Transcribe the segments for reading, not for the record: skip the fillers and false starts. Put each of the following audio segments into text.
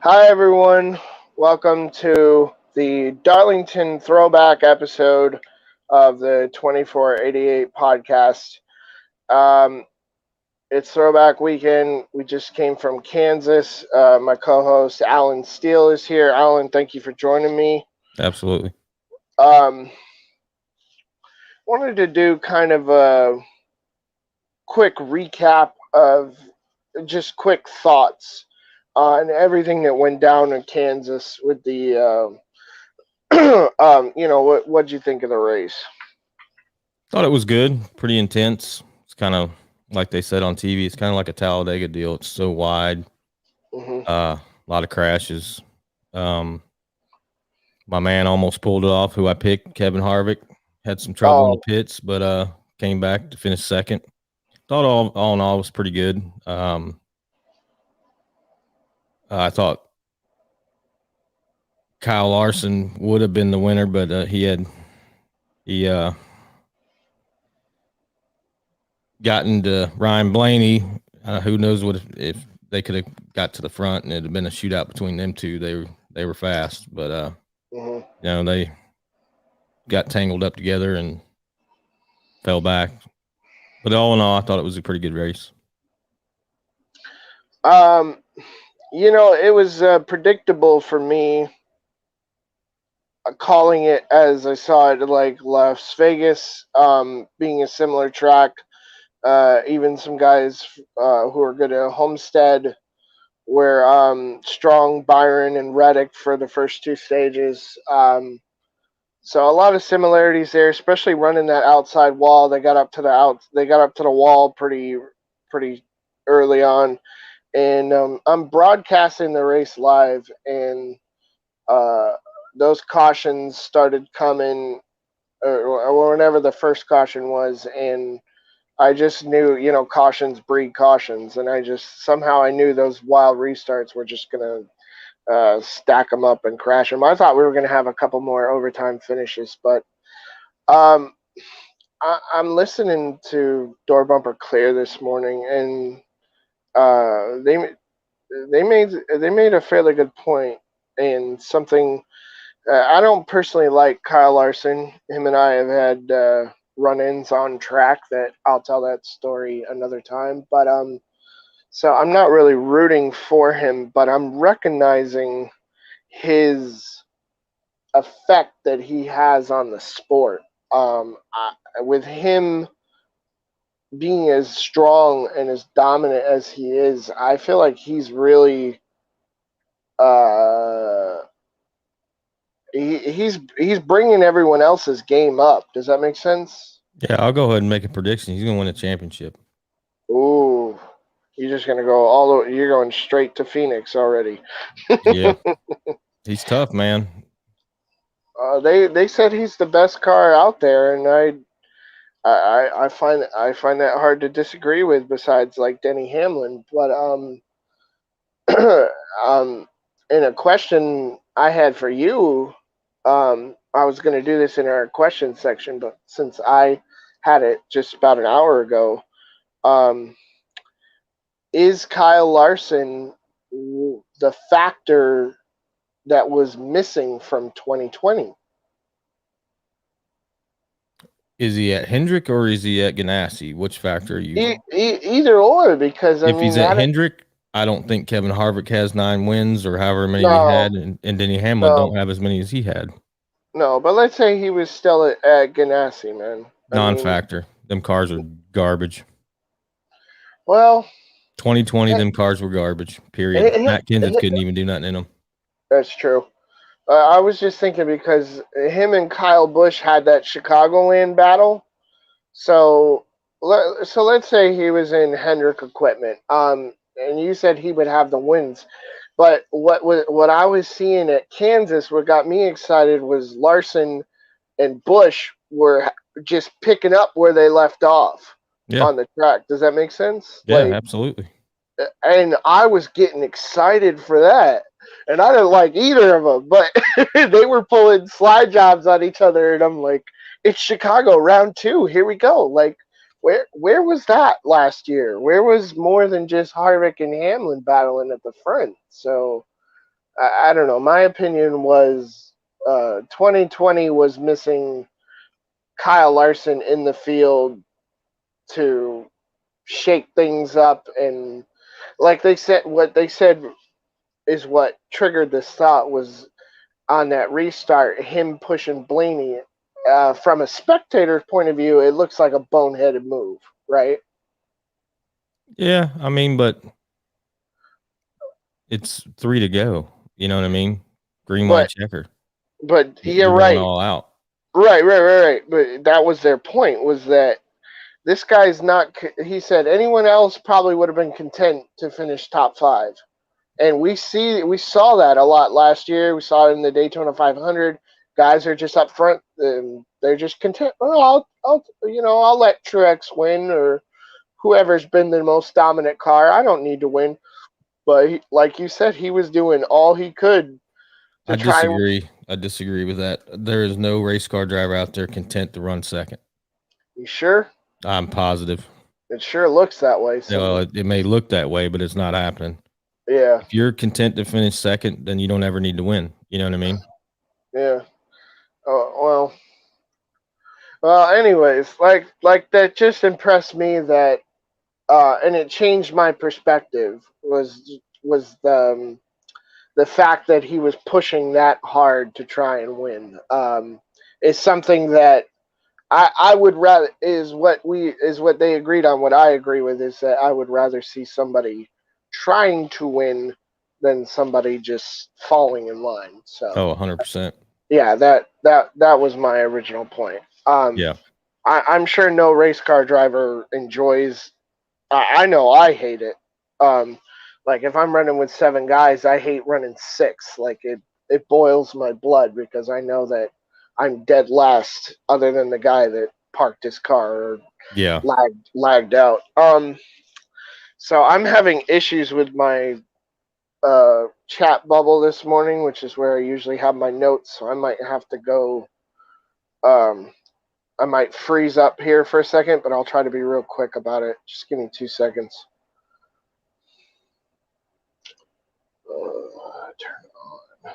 Hi, everyone. Welcome to the Darlington Throwback episode of the 2488 podcast. Um, it's Throwback weekend. We just came from Kansas. My co host, Alan Steele, is here. Alan, thank you for joining me. Absolutely. Um, wanted to do kind of a quick recap of just quick thoughts on everything that went down in Kansas with the what'd you think of the race? Thought it was good, pretty intense. It's kind of like they said on TV. It's kind of like a Talladega deal. It's so wide, Hmm. a lot of crashes. Um, my man almost pulled it off. Who I picked, Kevin Harvick, had some trouble in the Oh, pits, but came back to finish second. Thought all in all was pretty good. I thought Kyle Larson would have been the winner, but he gotten to Ryan Blaney. Who knows what if they could have got to the front and it'd have been a shootout between them two. They were fast, but hmm. they got tangled up together and fell back. But all in all, I thought it was a pretty good race. um, it was predictable for me calling it as I saw it, like Las Vegas, being a similar track. Even some guys who are good at Homestead were strong Byron and Reddick for the first two stages. So a lot of similarities there, especially running that outside wall. They got up to the wall pretty early on, and I'm broadcasting the race live, and uh, those cautions started coming, or whenever the first caution was, and I just knew, cautions breed cautions, and I just somehow I knew those wild restarts were just gonna stack them up and crash them. I thought we were gonna have a couple more overtime finishes, but um, I'm listening to Door Bumper Clear this morning, and they made a fairly good point, and something I don't personally like Kyle Larson. Him and I have had run-ins on track that I'll tell that story another time. But so I'm not really rooting for him, but I'm recognizing his effect that he has on the sport. With him being as strong and as dominant as he is, I feel like he's really uh, he's bringing everyone else's game up. Does that make sense? Yeah, I'll go ahead and make a prediction. He's going to win a championship. Ooh, you're just gonna go all the way. You're going straight to Phoenix already. Yeah, he's tough, man. They said he's the best car out there, and I find that hard to disagree with. Besides, like Denny Hamlin, but um, in a question I had for you, I was gonna do this in our question section, but since I had it just about an hour ago, um, is Kyle Larson the factor that was missing from 2020? Is he at Hendrick or is he at Ganassi? Which factor are you? Either or, because I If mean, he's at Hendrick, I don't think Kevin Harvick has 9 wins or however many he no, had, and Denny Hamlin no, don't have as many as he had. no. But let's say he was still at Ganassi, man. I mean, Non-factor. Them cars are garbage. well, 2020, eh, them cars were garbage. Period. eh, Matt Kenseth eh, couldn't even do nothing in them. that's true. I was just thinking because him and Kyle Busch had that Chicagoland battle. So, let's say he was in Hendrick equipment. And you said he would have the wins. But what I was seeing at Kansas, what got me excited was Larson and Bush were just picking up where they left off Yeah, on the track. Does that make sense? yeah, absolutely. And I was getting excited for that. And I didn't like either of them, but they were pulling slide jobs on each other, and I'm like, it's Chicago round two. Here we go. Like, where was that last year? Where was more than just Harvick and Hamlin battling at the front? So I don't know. My opinion was 2020 was missing Kyle Larson in the field to shake things up, and like they said, what they said is what triggered this thought was on that restart, him pushing Blaney. From a spectator's point of view, it looks like a boneheaded move, right? Yeah, I mean, but it's 3 to go. You know what I mean? Green white But checker. you're You're going right, all out. right. But that was their point, was that this guy's not. He said anyone else probably would have been content to finish top five, and we saw that a lot last year. We saw it in the Daytona 500. Guys are just up front, and they're just content. Oh, I'll let Truex win, or whoever's been the most dominant car. I don't need to win. But like you said, he was doing all he could to I try and. disagree. I disagree with that. There is no race car driver out there content to run second. You sure? I'm positive. It sure looks that way. Well, So it may look that way, but it's not happening. yeah, If you're content to finish second, then you don't ever need to win. You know what I mean? yeah. Oh, well. Anyways, like that just impressed me that, and it changed my perspective. Was the fact that he was pushing that hard to try and win. Is something that I would rather is what they agreed on. What I agree with is that I would rather see somebody trying to win than somebody just falling in line. So Oh, 100%. yeah, that was my original point. Yeah. I'm sure no race car driver enjoys. I know I hate it. Um, like if I'm running with seven guys, I hate running six. Like it boils my blood because I know that I'm dead last, other than the guy that parked his car or Yeah. lagged out. So I'm having issues with my chat bubble this morning, which is where I usually have my notes. So I might have to go. Um, I might freeze up here for a second, but I'll try to be real quick about it. Just give me 2 seconds. Turn on.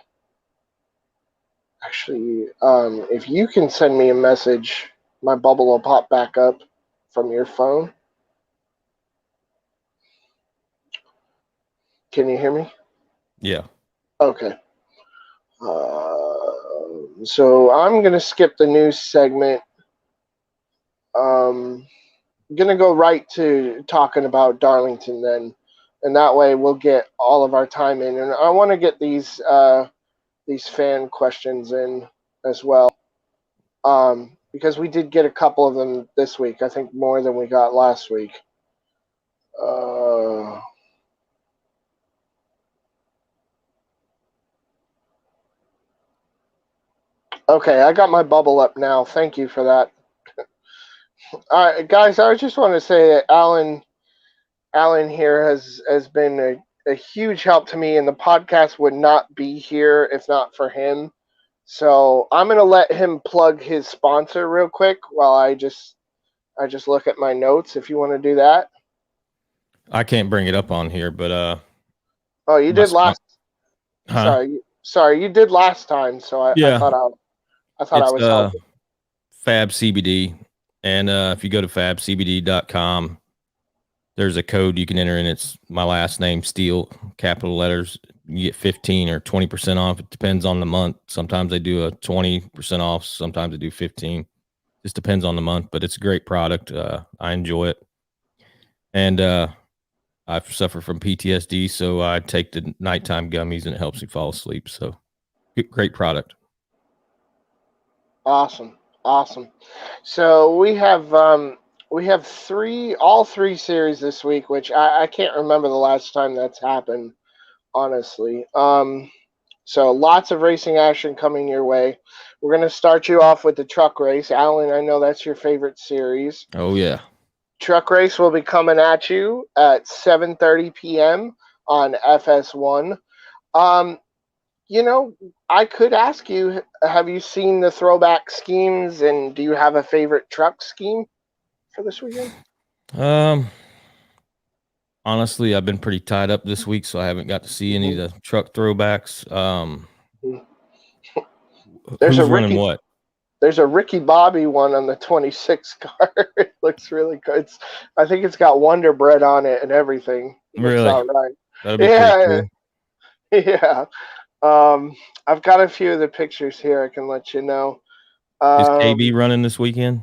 Actually, if you can send me a message, my bubble will pop back up from your phone. Can you hear me? Yeah. Okay. So I'm gonna skip the news segment. I'm gonna go right to talking about Darlington then, and that way we'll get all of our time in. And I want to get these fan questions in as well, because we did get a couple of them this week. I think more than we got last week. Uh, okay, I got my bubble up now. Thank you for that. All right, guys, I just want to say that Alan here has been a huge help to me, and the podcast would not be here if not for him. So I'm gonna let him plug his sponsor real quick while I just look at my notes. If you want to do that. I can't bring it up on here, but Oh, you my did spot, last. huh? Sorry, you did last time. So I Yeah. thought I It's was helping. Fab CBD, and if you go to fabcbd.com, there's a code you can enter, and it's my last name, Steele, capital letters. You get 15 or 20% off. It depends on the month. Sometimes they do a 20% off. Sometimes they do 15. Just depends on the month, but it's a great product. I enjoy it. And I suffer from PTSD, so I take the nighttime gummies, and it helps me fall asleep. So great product. Awesome, awesome. So we have all three series this week, which I can't remember the last time that's happened, honestly. So lots of racing action coming your way. We're gonna start you off with the truck race, Alan. I know that's your favorite series. Oh yeah. Truck race will be coming at you at 7:30 p.m. on FS1. Um, I could ask you, have you seen the throwback schemes, and do you have a favorite truck scheme for this weekend? Um, Honestly, I've been pretty tied up this week, so I haven't got to see any of the truck throwbacks. There's a Who's running Ricky. what? There's a Ricky Bobby one on the 26 car. It looks really good. I think it's got Wonder Bread on it and everything. It looks Really? all right. That'll be pretty Yeah, cool. yeah. I've got a few of the pictures here. I can let you know. Is KB Um, running this weekend?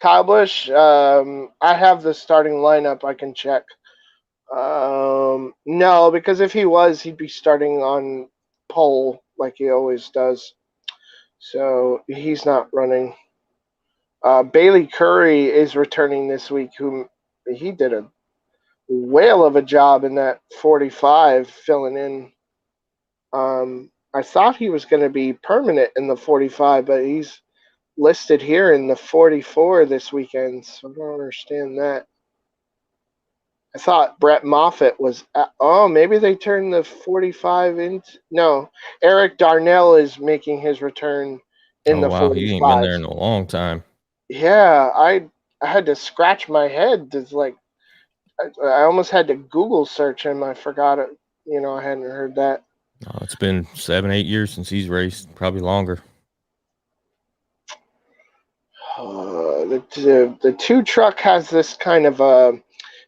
Kyle Busch. I have the starting lineup. I can check. No, because if he was, he'd be starting on pole like he always does. So he's not running. Bailey Curry is returning this week. Who he did a whale of a job in that 45, filling in. I thought he was going to be permanent in the 45, but he's listed here in the 44 this weekend. So I don't understand that. I thought Brett Moffitt was. Oh, maybe they turned the 45 into. No, Eric Darnell is making his return in Oh the wow, he ain't been 45. there in a long time. Yeah, I had to scratch my head. It's like I almost had to Google search him. I forgot it. I hadn't heard that. Oh, it's been 7-8 years since he's raced, probably longer. The two truck has this kind of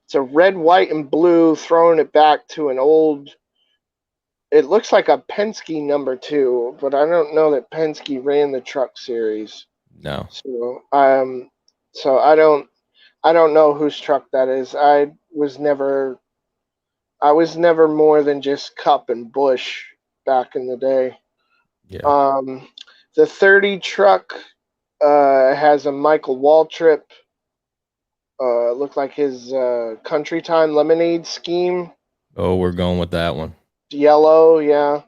it's a red, white, and blue, throwing it back to an old. It looks like a Penske number two, but I don't know that Penske ran the truck series. No. So I don't know whose truck that is. I was never more than just Cup and Bush back in the day. Yeah. Um, the 30 truck has a Michael Waltrip. Looked like his Country Time Lemonade scheme. Oh, we're going with that one. Yellow, yeah.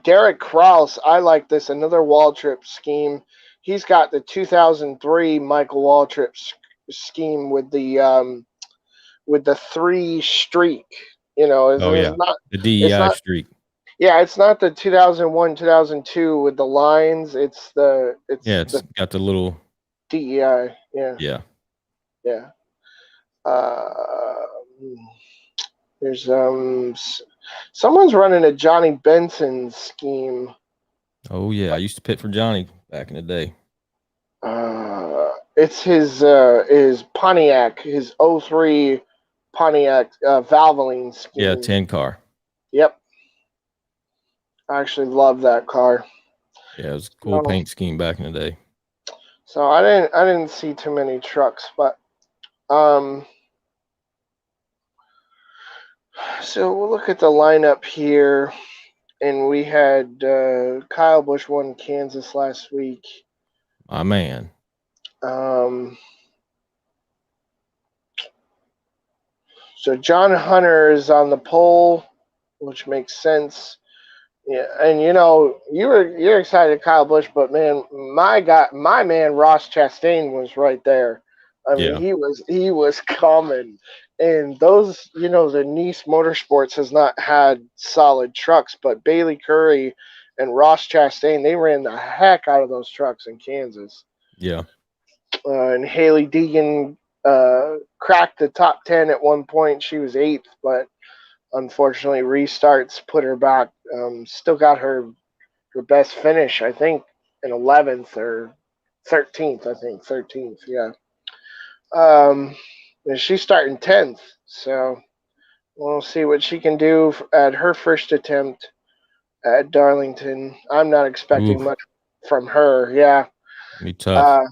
Derek Krause, I like this. Another Waltrip scheme. He's got the 2003 Michael Waltrip scheme with the three streak. Oh It's yeah, not. the It's DEI not. streak. Yeah, it's not the 2001, 2002 with the lines. It's the Yeah, it's it's the got the little. DEI. Yeah, Yeah. yeah. Uh, there's someone's running a Johnny Benson scheme. Oh yeah, I used to pit for Johnny back in the day. It's his Pontiac, his '03 Pontiac Valvoline Yeah, scheme. 10 car. Yep, I actually love that car. Yeah, it was a cool So, paint scheme back in the day. so I didn't see too many trucks, but um, so we'll look at the lineup here, and we had Kyle Busch won Kansas last week. My man. Um, so John Hunter is on the pole, which makes sense. Yeah, and you're excited, Kyle Busch, but man, my man Ross Chastain was right there. I mean, Yeah. he was coming, and the Nice Motorsports has not had solid trucks, but Bailey Curry and Ross Chastain, they ran the heck out of those trucks in Kansas. Yeah. And Haley Deegan cracked the top 10 at one point. She was eighth, but unfortunately restarts put her back. Still got her best finish, I think, in 11th or 13th. I think 13th. Yeah. And she's starting 10th, so we'll see what she can do at her first attempt at Darlington. I'm not expecting Oof. much from her. Yeah. Be tough. Uh,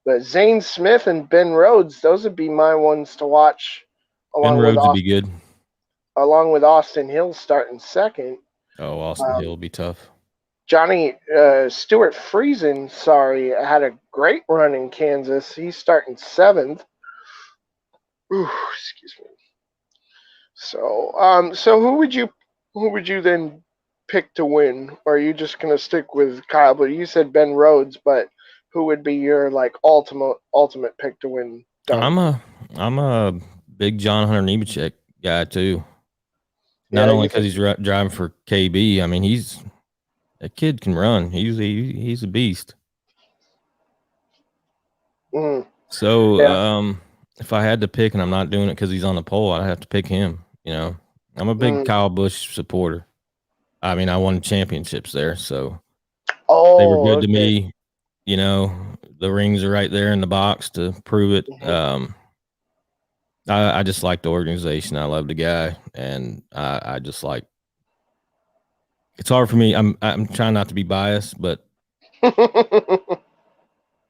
but Zane Smith and Ben Rhodes, those would be my ones to watch, Ben along with Rhodes would be Austin, good. along with Austin Hill starting second. Oh, Austin Um, Hill would be tough. Johnny Stewart Friesen, sorry, had a great run in Kansas. He's starting seventh. Ooh, excuse me. So who would you then pick to win? Or are you just gonna stick with Kyle? But you said Ben Rhodes, but who would be your like ultimate pick to win I'm Darlington? a I'm a big John Hunter Nemechek guy too. Not Yeah, only you because think? he's driving for KB. I mean, that kid can run. He's a beast. Mm, So yeah. if I had to pick, and I'm not doing it because he's on the pole, I'd have to pick him. I'm a big Mm. Kyle Busch supporter. I mean, I won championships there, so they were Oh, good to okay. me. The rings are right there in the box to prove it. Hmm. I just like the organization. I love the guy, and I just like. It's hard for me. I'm trying not to be biased, but the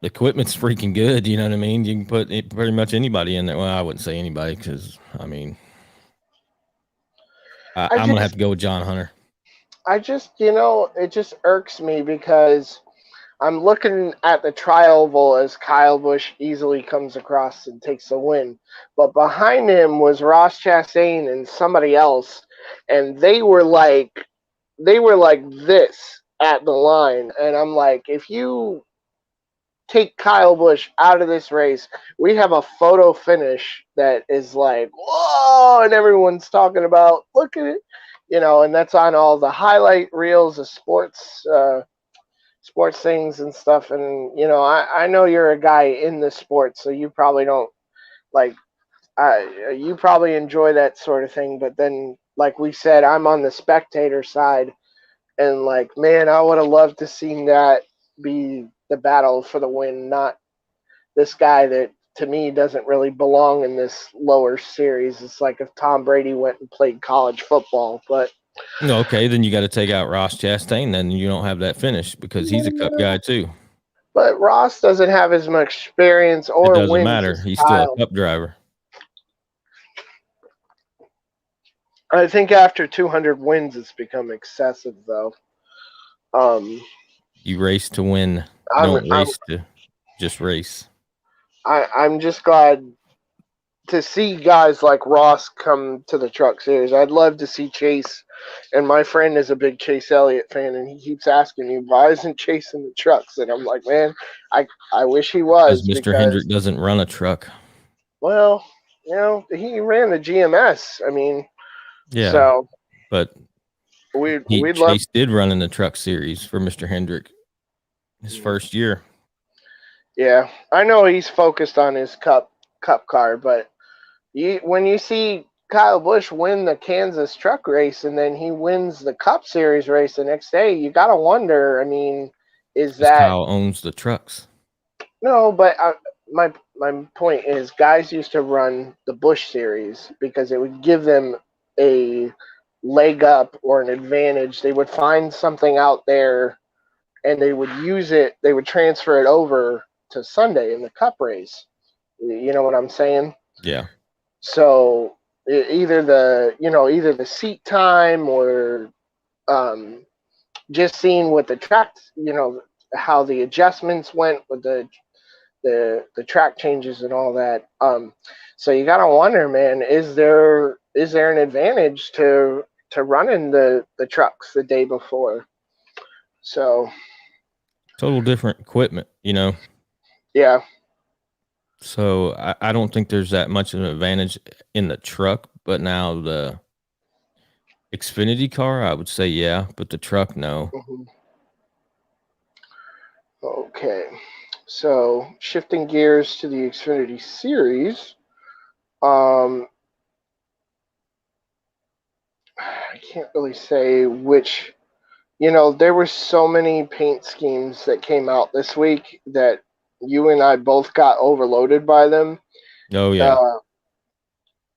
equipment's freaking good. You know what I mean? You can put pretty much anybody in there. Well, I wouldn't say anybody because I mean, I I'm gonna have just, to go with John Hunter. it just irks me because I'm looking at the trioval as Kyle Busch easily comes across and takes the win. But behind him was Ross Chastain and somebody else, and they were like this at the line. And I'm like, if you take Kyle Busch out of this race, we have a photo finish that is like, whoa, and everyone's talking about, look at it, and that's on all the highlight reels of sports things and stuff. And I know you're a guy in the sport, so you probably don't like you probably enjoy that sort of thing. But then, like we said, I'm on the spectator side, and like, man, I would have loved to seen that be the battle for the win, not this guy that to me doesn't really belong in this lower series. It's like if Tom Brady went and played college football. But No, okay, then you got to take out Ross Chastain. Then you don't have that finish because he's a cup guy too. Ross doesn't have as much experience It or doesn't wins matter. as He's still a Kyle. cup driver. I think after 200 wins, it's become excessive, though. Um, You race to win. You I'm don't I'm race to just race. I'm just glad to see guys like Ross come to the Truck Series. I'd love to see Chase, and my friend is a big Chase Elliott fan, and he keeps asking me why isn't Chase in the trucks, and I'm like, man, I wish he Because was Mr. because, Hendrick doesn't run a truck. well, he ran the GMS. I mean, Yeah, so but we'd love. Chase did run in the truck series for Mr. Hendrick his first year. Yeah, I know he's focused on his cup car, but when you see Kyle Busch win the Kansas truck race and then he wins the Cup Series race the next day, you got to wonder. I mean, is Because that Kyle owns the trucks. no? But my point is, guys used to run the Busch Series because it would give them a leg up or an advantage. They would find something out there and they would use it. They would transfer it over to Sunday in the Cup race. You know what I'm saying? Yeah. So either the seat time or um, just seeing what the tracks, how the adjustments went with the track changes and all that. So you gotta wonder, man, is there an advantage to running the trucks the day before? So Total different equipment. yeah. So I don't think there's that much of an advantage in the truck, but now the Xfinity car, I would say yeah, but the truck, no. Mhm. Okay. So shifting gears to the Xfinity Series. Um, I can't really say which. There were so many paint schemes that came out this week that you and I both got overloaded by them. Oh yeah. Uh,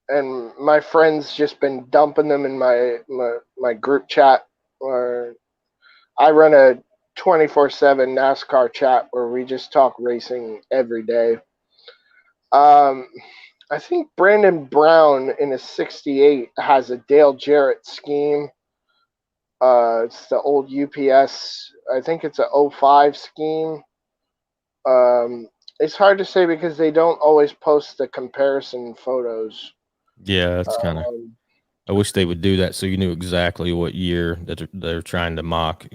and my friends just been dumping them in my group chat. Or I run a 24/7 NASCAR chat where we just talk racing every day. Um, I think Brandon Brown in a 68 has a Dale Jarrett scheme. It's the old UPS. I think it's a '05 scheme. Um, it's hard to say because they don't always post the comparison photos. Yeah, that's kind of Um, I wish they would do that so you knew exactly what year that they're trying to mock.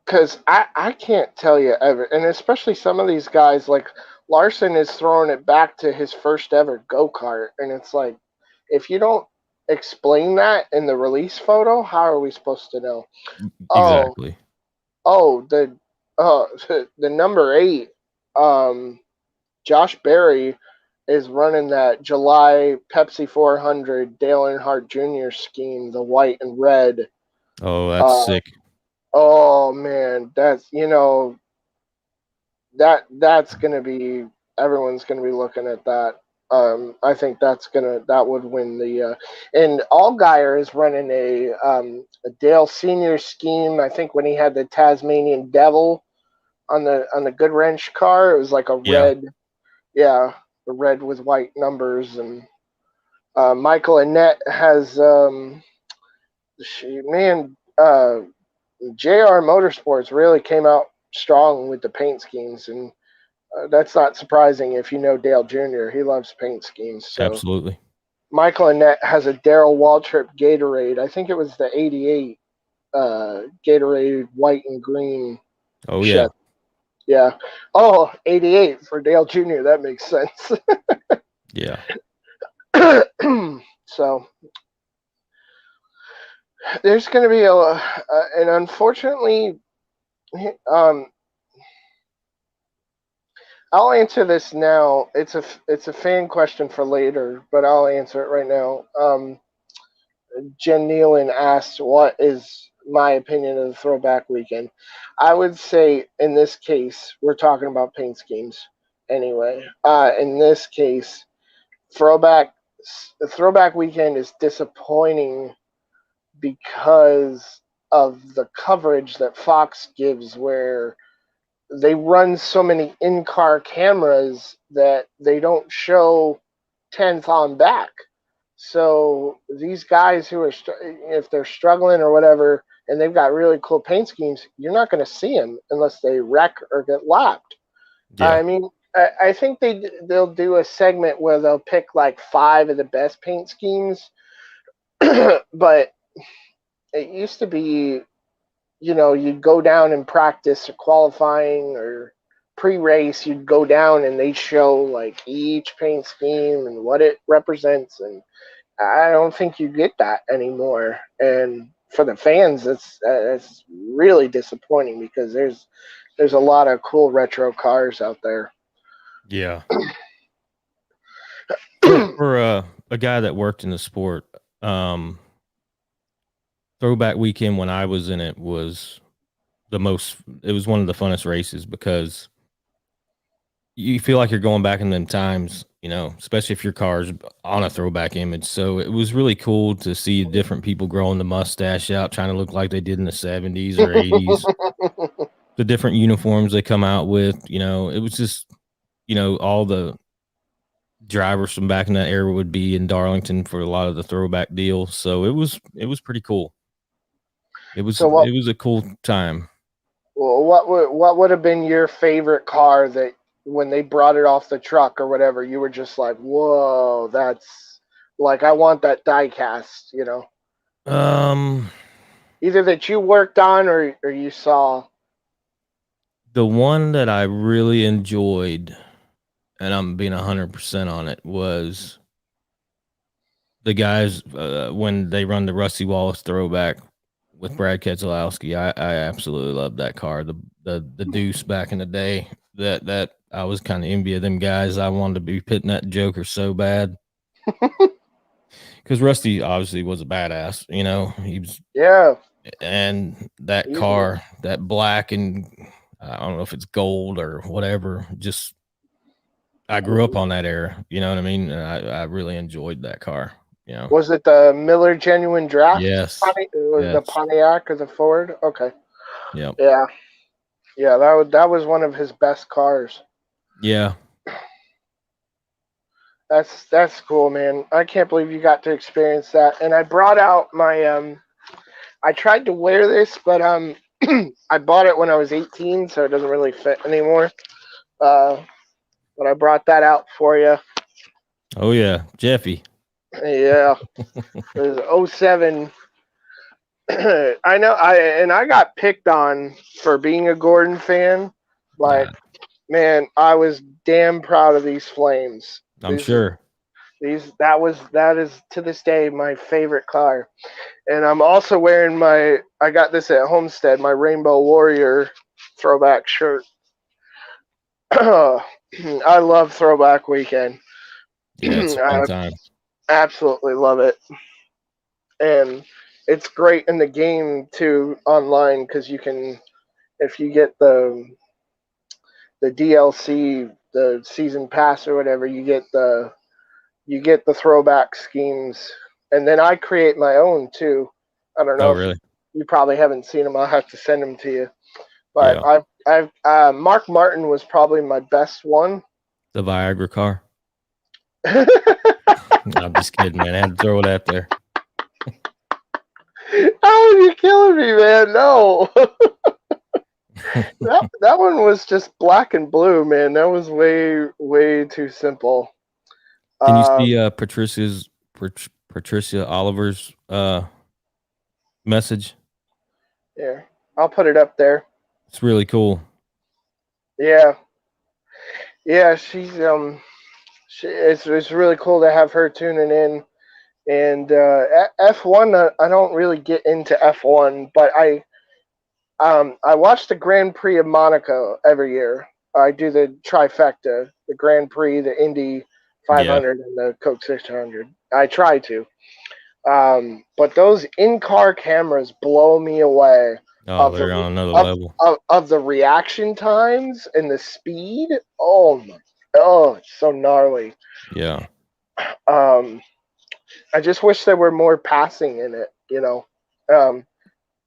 Because I can't tell you ever, and especially some of these guys like Larson is throwing it back to his first ever go kart, and it's like, if you don't explain that in the release photo, how are we supposed to know? Oh, Exactly. oh, the number 8, um, Josh Berry. is running that July Pepsi 400 Dale Earnhardt Jr. scheme, the white and red. Oh, that's Uh, sick. oh man, that's that's gonna be everyone's gonna be looking at that. I think that would win the and Allgaier is running a Dale Senior scheme. I think when he had the Tasmanian Devil on the Good Wrench car, it was like a Yeah, red, yeah, the red with white numbers. And Michael Annette has man, JR Motorsports really came out strong with the paint schemes, and that's not surprising if you know Dale Jr. He loves paint schemes. So absolutely. Michael Annette has a Daryl Waltrip Gatorade. I think it was the '88 Gatorade white and green Oh yeah, Chevy. Yeah. Oh, '88 for Dale Jr. That makes sense. yeah. So there's going to be and unfortunately, um, I'll answer this now. It's a fan question for later, but I'll answer it right now. Jen Nealon asked, "What is my opinion of the throwback weekend?" I would say in this case, we're talking about paint schemes anyway. In this case, throwback the throwback weekend is disappointing because of the coverage that Fox gives, where they run so many in-car cameras that they don't show 10th on back. So these guys who are, if they're struggling or whatever, and they've got really cool paint schemes, you're not going to see them unless they wreck or get lapped. Yeah. I mean, I think they'll do a segment where they'll pick like 5 of the best paint schemes, but it used to be, you'd go down and practice or qualifying or pre-race, you'd go down and they show like each paint scheme and what it represents, and I don't think you get that anymore. And for the fans, it's really disappointing because there's a lot of cool retro cars out there. Yeah. For a guy that worked in the sport, um, throwback weekend when I was in it was it was one of the funnest races because you feel like you're going back in them times, especially if your car's on a throwback image. So it was really cool to see different people growing the mustache out, trying to look like they did in the 70s or 80s. The different uniforms they come out with, it was just, all the drivers from back in that era would be in Darlington for a lot of the throwback deals. So it was pretty cool. It was So it was a cool time. what would have been your favorite car that when they brought it off the truck or whatever, you were just like, whoa, that's like, I want that die cast. Um, Either that you worked on or you saw. the one that I really enjoyed, and I'm being 100% on it, was the guys when they run the Rusty Wallace throwback with Brad Keselowski. I absolutely love that car. The Deuce back in the day. That I was kind of envy of them guys. I wanted to be pitting that Joker so bad because Rusty obviously was a badass. He was, Yeah, and that easily. car, that black and I don't know if it's gold or whatever. Just I grew up on that era. You know what I mean? And I really enjoyed that car. Was it the Miller Genuine Draft? Yes, Was the yes, Pontiac or the Ford? Okay. yep, Yeah, yeah, that was one of his best cars. yeah. That's cool, man. I can't believe you got to experience that. And I brought out my I tried to wear this, but I bought it when I was 18, so it doesn't really fit anymore. Uh, but I brought that out for you. Oh yeah, Jeffy. Yeah, it was '07. I know I got picked on for being a Gordon fan, Nah, but man, I was damn proud of these Flames. I'm These sure. that is to this day my favorite car. And I'm also wearing I got this at Homestead, my Rainbow Warrior throwback shirt. I love Throwback Weekend. Yeah, it's a fun I time. absolutely love it, and it's great in the game too online because you can, if you get the DLC, the season pass or whatever, you get the throwback schemes, and then I create my own too. I don't Oh, know if really? you probably haven't seen them. I'll have to send them to you. But Yeah. I've Mark Martin was probably my best one. The Viagra car. Oh, No, I'm just kidding, man. I had to throw it out there. you're killing me, man! No, that one was just black and blue, man. That was way too simple. Can you see Um, Patricia Oliver's message? yeah, I'll put it up there. It's really cool. Yeah, yeah, it's really cool to have her tuning in. And F1, I don't really get into F1, but I watch the Grand Prix of Monaco every year. I do the trifecta: the Grand Prix, the Indy Yeah. 500, and the Coke 600. I try to. But those in-car cameras blow me away Oh, of they're the on another level. of the reaction times and the speed. Oh my! Oh, it's so gnarly. Yeah. Um, I just wish there were more passing in it. Um,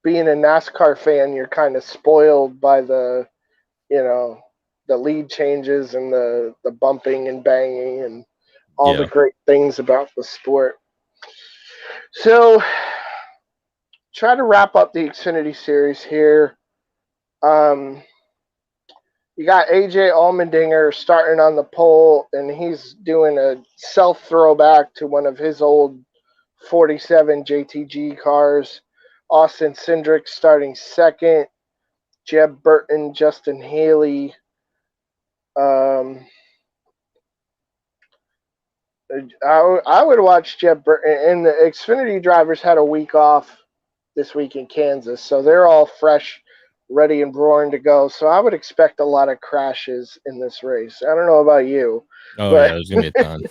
being a NASCAR fan, you're kind of spoiled by you know, the lead changes and the bumping and banging and all the Yeah. great things about the sport. So, try to wrap up the Xfinity series here. Um, you got AJ Allmendinger starting on the pole, and he's doing a self throwback to one of his old 47 JTG cars. Austin Cindric starting second. Jeb Burton, Justin Haley. Um, I would watch Jeb Burton, and the Xfinity drivers had a week off this week in Kansas, so they're all fresh, ready, and roaring to go. So I would expect a lot of crashes in this race. I don't know about you, Oh, yeah. but There's gonna be a ton.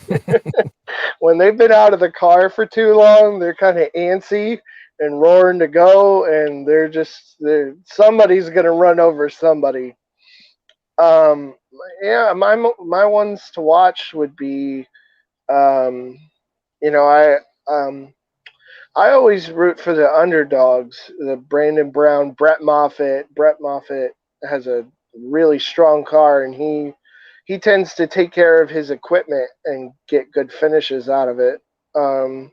when they've been out of the car for too long, they're kind of antsy and roaring to go, and somebody's gonna run over somebody. Um, yeah, my ones to watch would be, um, you know, I always root for the underdogs, the Brandon Brown, Brett Moffitt. Brett Moffitt has a really strong car, and he tends to take care of his equipment and get good finishes out of it. Um,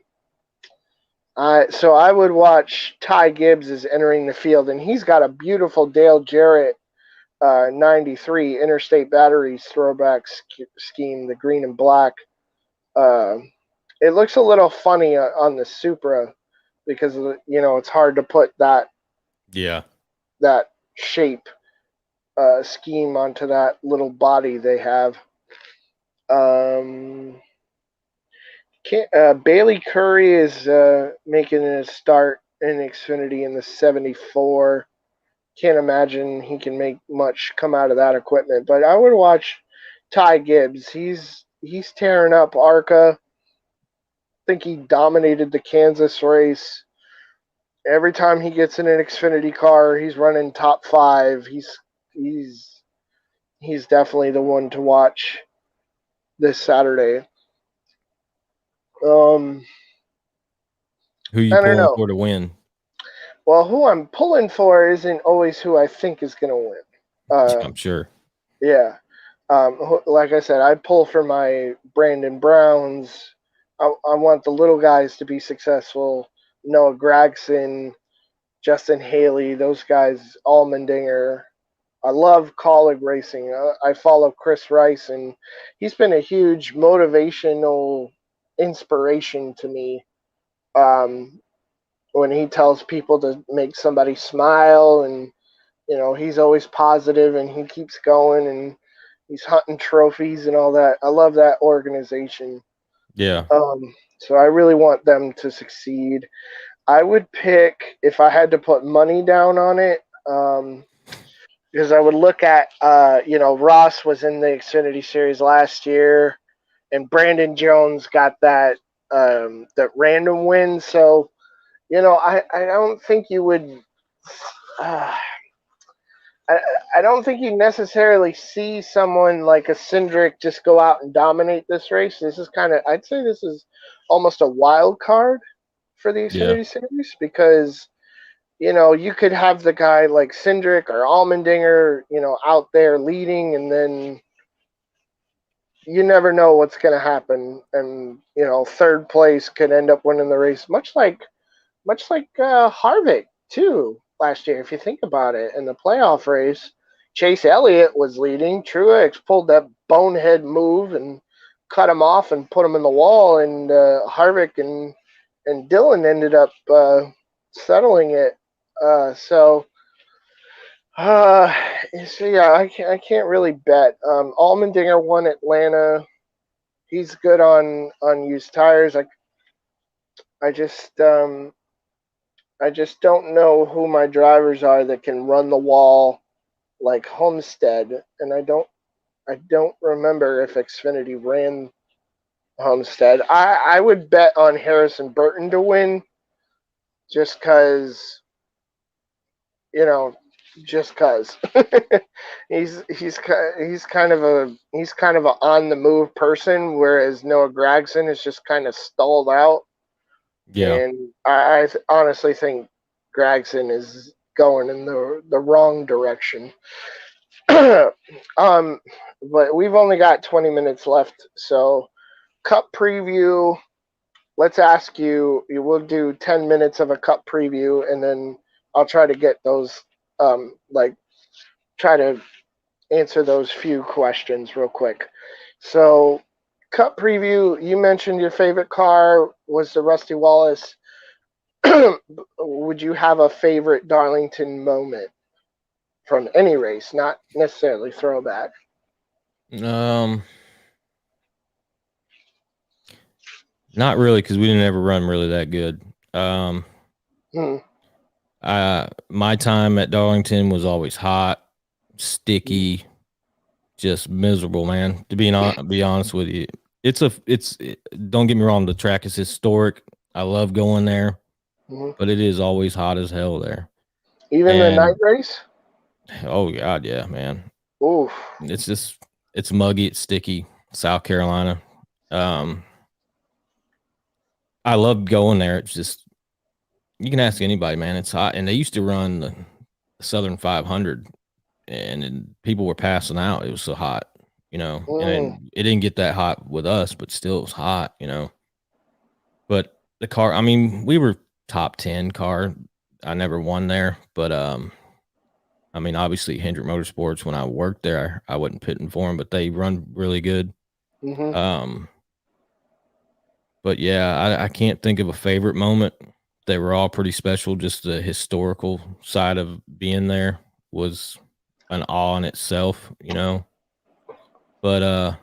I would watch Ty Gibbs is entering the field, and he's got a beautiful Dale Jarrett 93 Interstate Batteries throwback scheme, the green and black. Uh, it looks a little funny on the Supra because it's hard to put Yeah. that shape scheme onto that little body they have. Um, Bailey Curry is making a start in Xfinity in the 74. Can't imagine he can make much come out of that equipment, but I would watch Ty Gibbs. He's tearing up ARCA. I think he dominated the Kansas race. Every time he gets in an Xfinity car, he's running top five. He's he's definitely the one to watch this Saturday. Um, Who you I don't pulling know. for to win? Well, who I'm pulling for isn't always who I think is going to win. I'm sure. Yeah. Like I said, I pull for my Brandon Browns. I want the little guys to be successful. Noah Gragson, Justin Haley, those guys, Allmendinger. I love colleague racing. I follow Chris Rice, and he's been a huge motivational inspiration to me. Um, when he tells people to make somebody smile, and he's always positive, and he keeps going, and he's hunting trophies and all that. I love that organization. Yeah. So I really want them to succeed. I would pick, if I had to put money down on it. Because I would look at, Ross was in the Xfinity Series last year. and Brandon Jones got that random win. So I don't think you would. Uh, I, I don't think you necessarily see someone like a Cindric just go out and dominate this race. This is I'd say this is almost a wild card for the Yeah. Xfinity Series because, you could have the guy like Cindric or Allmendinger, out there leading, and then you never know what's going to happen. And, third place could end up winning the race, much like Harvick too last year. If you think about it, in the playoff race, Chase Elliott was leading. Truex pulled that bonehead move and cut him off and put him in the wall, and Harvick and Dillon ended up settling it. So. Uh, so yeah, I can't really bet. Allmendinger won Atlanta. He's good on used tires. I just don't know who my drivers are that can run the wall like Homestead, and I don't remember if Xfinity ran Homestead. I would bet on Harrison Burton to win, just cause you know, just cause he's kind of a on the move person, whereas Noah Gragson is just kind of stalled out. Yeah. And I honestly think Gregson is going in the wrong direction. But we've only got 20 minutes left, so Cup preview. Let's ask you. You will do 10 minutes of a Cup preview, and then I'll try to get those. Like try to answer those few questions real quick. So, Cup preview. You mentioned your favorite car was the Rusty Wallace. Would you have a favorite Darlington moment from any race, not necessarily throwback? Um, Not really, because we didn't ever run really that good. Hmm. My time at Darlington was always hot, sticky, just miserable, man. Be honest with you, don't get me wrong, the track is historic. I love going there, Hmm. but it is always hot as hell there. Even the night And race? oh god, yeah, man. Oof. It's muggy, it's sticky. South Carolina. Um, I love going there. It's just you can ask anybody, man. It's hot, and they used to run the Southern 500, and people were passing out. It was so hot, and Mm. it didn't get that hot with us, but still it was hot. But the car, I mean, we were top 10 car. I never won there, but I mean, obviously Hendrick Motorsports, when I worked there, I wasn't pitting for them, but they run really good. Hmm. Um, but yeah, I can't think of a favorite moment. They were all pretty special. Just the historical side of being there was an awe in itself. But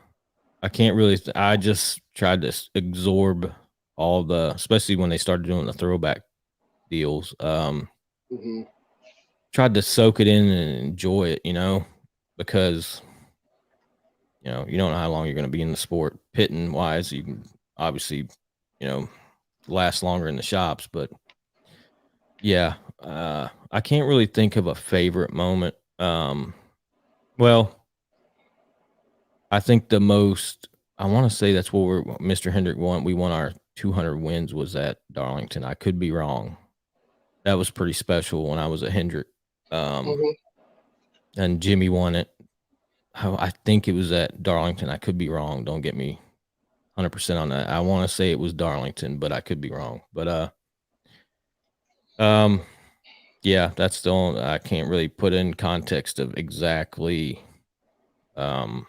I can't really. I just tried to absorb all the, especially when they started doing the throwback deals. Hmm. Tried to soak it in and enjoy it, because you don't know how long you're going to be in the sport. Pitting wise, you can obviously, you know, last longer in the shops, but yeah, I can't really think of a favorite moment. Well, I think the most, I want to say that's what Mr. Hendrick won. We won our 200 wins was at Darlington. I could be wrong. That was pretty special when I was at Hendrick. Um, Hmm. and Jimmy won it. I think it was at Darlington. I could be wrong. Don't get me 100% on that. I want to say it was Darlington, but I could be wrong. But um, yeah, that's the only, I can't really put in context of exactly um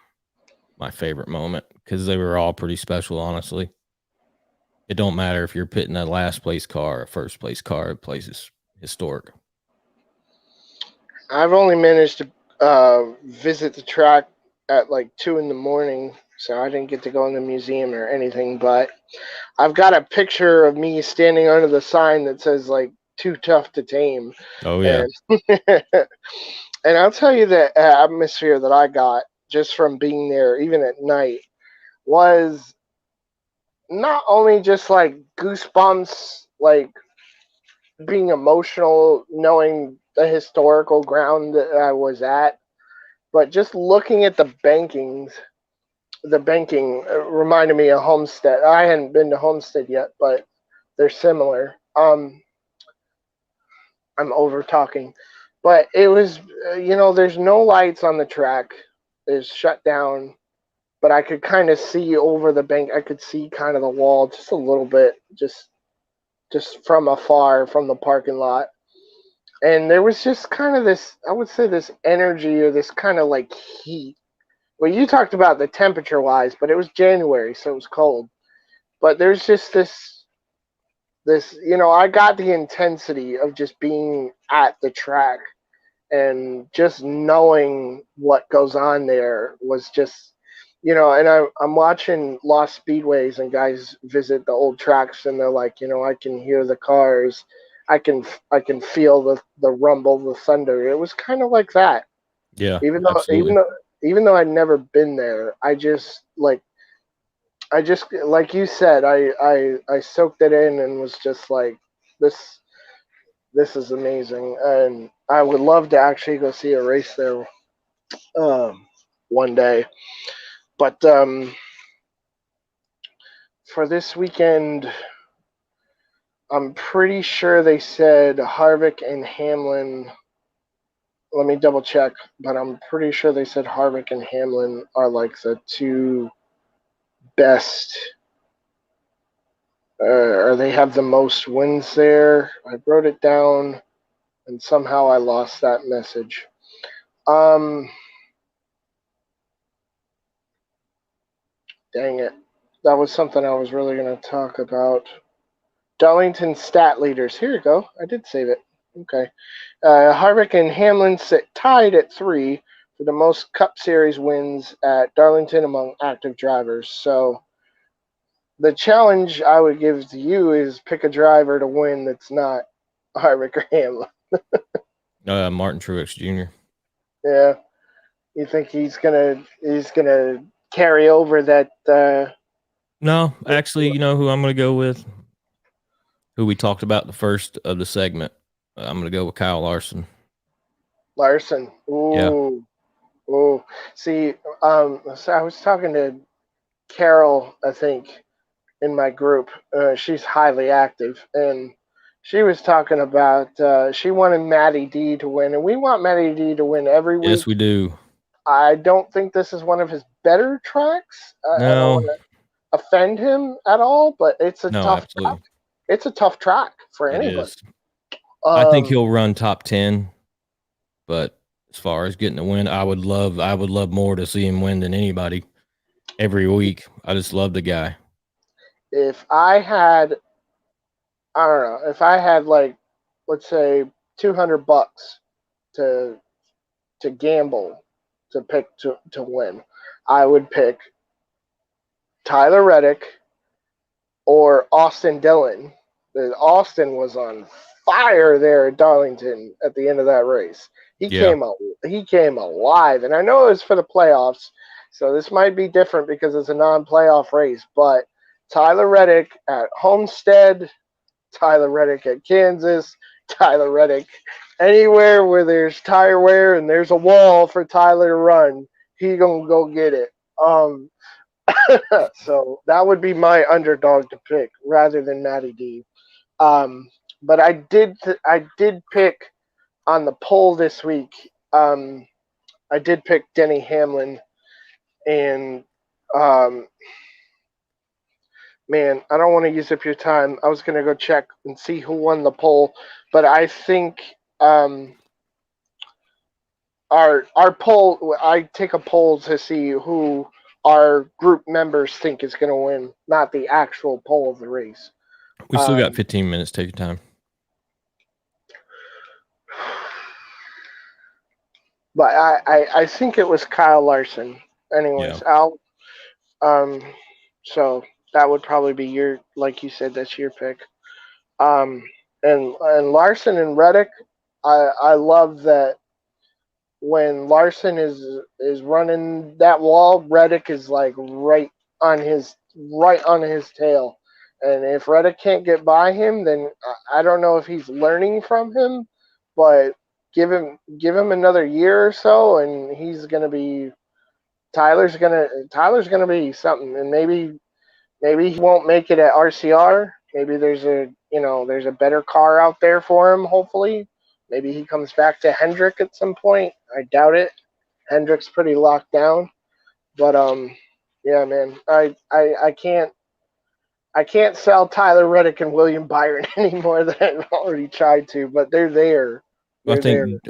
my favorite moment because they were all pretty special. Honestly, it don't matter if you're pitting a last place car or a first place car. The place is historic. I've only managed to visit the track at like 2 in the morning, so I didn't get to go in the museum or anything. But I've got a picture of me standing under the sign that says like "Too tough to tame," Oh yeah, and and I'll tell you the atmosphere that I got just from being there, even at night. was not only just like goosebumps, like being emotional, knowing the historical ground that I was at, but just looking at the banking reminded me of Homestead. I hadn't been to Homestead yet, but they're similar. I'm over talking, but it was, there's no lights on the track. It's shut down, but I could kind of see over the bank. I could see kind of the wall just a little bit, just from afar from the parking lot. And there was just kind of this, I would say, this energy or this kind of like heat. Well, you talked about the temperature wise, but it was January, so it was cold. But there's just this, I got the intensity of just being at the track and just knowing what goes on there was just, and I'm watching Lost Speedways and guys visit the old tracks and they're like, I can hear the cars, I can feel the rumble, the thunder. It was kind of like that. Yeah, Even though even absolutely. though even though I'd never been there, I just like you said, I soaked it in and was just like, this this is amazing, and I would love to actually go see a race there um, one day. But for this weekend, I'm pretty sure they said Harvick and Hamlin. Let me double check, but I'm pretty sure they said Harvick and Hamlin are like the two best, or they have the most wins there. I wrote it down, and somehow I lost that message. Um, Dang it. That was something I was really going to talk about. Darlington stat leaders. Here you go. I did save it. Okay. Harvick and Hamlin sit tied at 3 for the most Cup Series wins at Darlington among active drivers. So the challenge I would give to you is pick a driver to win that's not Harvick or Hamlin. Martin Truex Jr. Yeah. You think he's gonna carry over that? No, actually, you know who I'm going to go with? Who we talked about the first of the segment. I'm going to go with Kyle Larson. Larson. Yeah. Ooh. Ooh. See, so I was talking to Carol, I think, in my group. She's highly active, and she was talking about she wanted Matty D to win, and we want Matty D to win every Yes, week. we do. I don't think this is one of his better tracks. I don't No, want to offend him at all, but it's a no, tough track. absolutely. It's a tough track for It anybody. is. I think Um, he'll run top 10, but as far as getting a win, I would love more to see him win than anybody every week. I just love the guy. if I don't know, if I had like, let's say, $200 to gamble to pick to win, I would pick Tyler Reddick or Austin Dillon. Austin was on fire there at Darlington at the end of that race. He Yeah. came out, he came alive, and I know it was for the playoffs, so this might be different because it's a non-playoff race. But Tyler Reddick at Homestead, Tyler Reddick at Kansas, Tyler Reddick anywhere where there's tire wear and there's a wall for Tyler to run, he gonna go get it. So that would be my underdog to pick rather than Matty D. Um, but I did pick on the poll this week. I did pick Denny Hamlin, and um, man, I don't want to use up your time. I was gonna go check and see who won the poll, but I think our poll. I take a poll to see who our group members think is gonna win, not the actual poll of the race. We still got Um, 15 minutes. Take your time. but I think it was Kyle Larson. Yeah. Anyways, Al. Um, so that would probably be your, like you said, that's your pick. Um, and Larson and Reddick, I love that when Larson is running that wall, Reddick is like right on his tail. And if Reddick can't get by him, then I don't know if he's learning from him, but give him another year or so, and he's gonna be Tyler's gonna be something, and maybe he won't make it at RCR. Maybe there's a better car out there for him. Hopefully, maybe he comes back to Hendrick at some point. I doubt it. Hendrick's pretty locked down, but yeah, man, I can't sell Tyler Reddick and William Byron any more than I've already tried to, but they're there. I They're there. think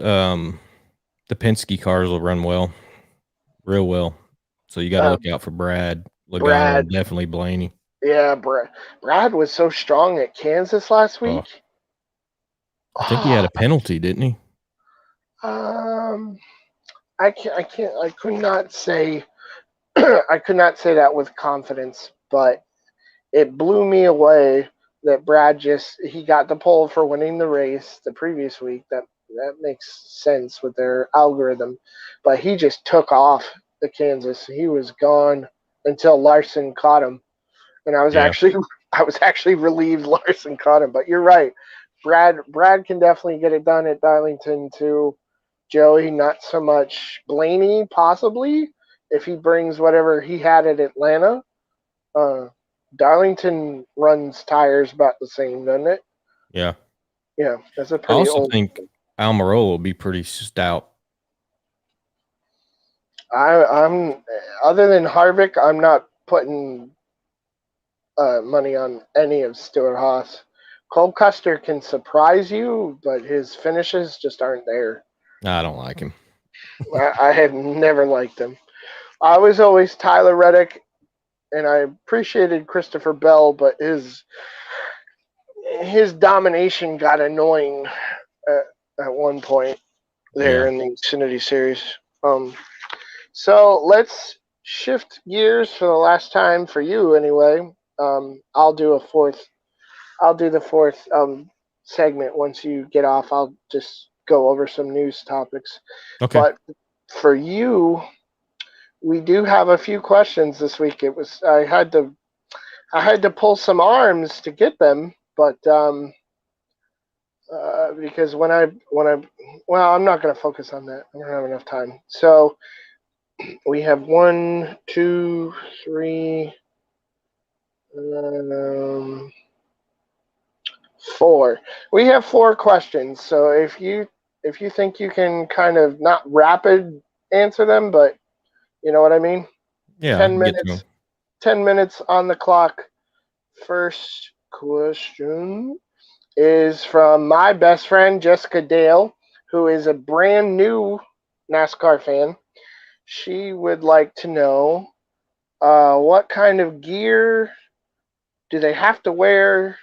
the Penske cars will run well, real well. So you got to Uh, look out for Brad, Logano, Brad, and definitely Blaney. yeah, Brad was so strong at Kansas last Oh, week. I think he had Oh, a penalty, didn't he? um, I could not say, I could not say that with confidence, but it blew me away that he got the pole for winning the race the previous week. That makes sense with their algorithm, but he just took off the Kansas. He was gone until Larson caught him, and Yeah. I was actually relieved Larson caught him. But you're right, Brad can definitely get it done at Darlington too. Joey, not so much. Blaney, possibly, if he brings whatever he had at Atlanta. Uh, Darlington runs tires about the same, doesn't it? Yeah. Yeah, that's a I pretty also old. think Almirola will be pretty stout. I'm other than Harvick, I'm not putting money on any of Stuart Haas. Cole Custer can surprise you, but his finishes just aren't there. I don't like him. I have never liked him. I was always Tyler Reddick, and I appreciated Christopher Bell, but his domination got annoying at one point there Yeah. in the Xfinity Series. Um, so let's shift gears for the last time for you, anyway. I'll do a fourth. I'll do the fourth segment once you get off. I'll just go over some news topics. Okay. But for you, we do have a few questions this week. I had to pull some arms to get them, but because well, I'm not going to focus on that. I don't have enough time. So we have one, two, three, um, four. We have four questions. So if you think you can kind of not rapid answer them, but you know what I mean. Yeah, I Ten can get to him. minutes. 10 minutes on the clock. First question is from my best friend Jessica Dale, who is a brand new NASCAR fan. She would like to know what kind of gear do they have to wear,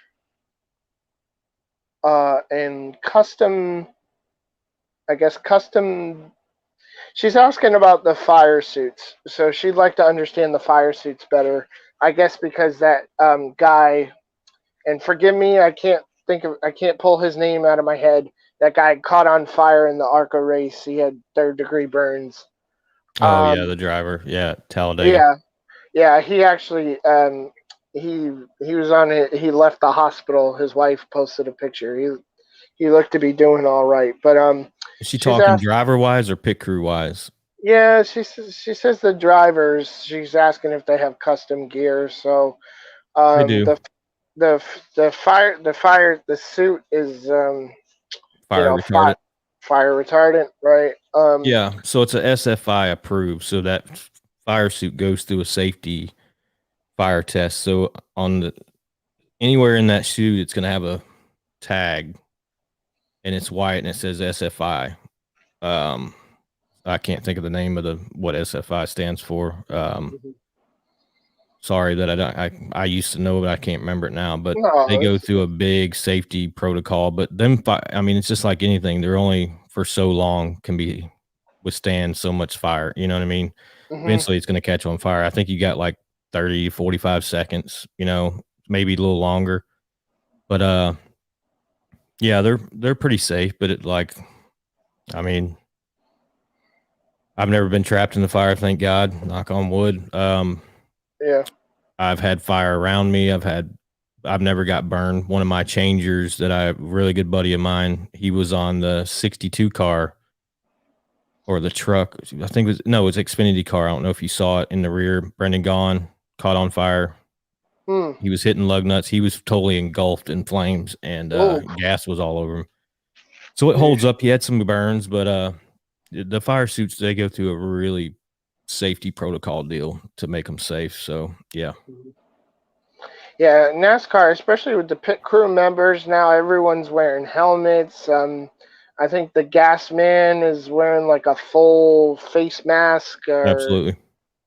and custom. I guess custom. She's asking about the fire suits, so she'd like to understand the fire suits better. I guess because that guy, and forgive me, I can't pull his name out of my head. That guy caught on fire in the ARCA race. He had third-degree burns. Oh, yeah, Um, the driver. Yeah, Talladega. yeah, yeah. He actually, he was on it. He left the hospital. His wife posted a picture. He looked to be doing all right, but Is she she's talking asked. driver wise or pit crew wise? Yeah, she says the drivers. She's asking if they have custom gear. So They um, do. the suit is you Fire know retardant. fire retardant, right? Yeah. So it's a SFI approved. So that fire suit goes through a safety fire test. So on the anywhere in that suit, it's going to have a tag and it's white and it says SFI. Um, I can't think of the name of what SFI stands for. Sorry that I used to know, but I can't remember it now. But they No, go through a big safety protocol. But I mean, it's just like anything. They're only for so long can be withstand so much fire. You know what I mean? hmm Eventually, it's going to catch on fire. I think you got like 30, 45 seconds. Maybe a little longer. But yeah, they're pretty safe. But I mean, I've never been trapped in the fire. Thank God. Knock on wood. yeah. I've had fire around me. I've never got burned. One of my changers that really good buddy of mine, he was on the 62 car or the truck. I think it was Xfinity car. I don't know if you saw it in the rear. Brendan Gaughan caught on fire. Hmm. He was hitting lug nuts. He was totally engulfed in flames, and Oh, gas was all over him. So it holds up. He had some burns, but the fire suits, they go through a really safety protocol deal to make them safe. So yeah, yeah, NASCAR, especially with the pit crew members now, everyone's wearing helmets. I think the gas man is wearing like a full face mask. Or absolutely.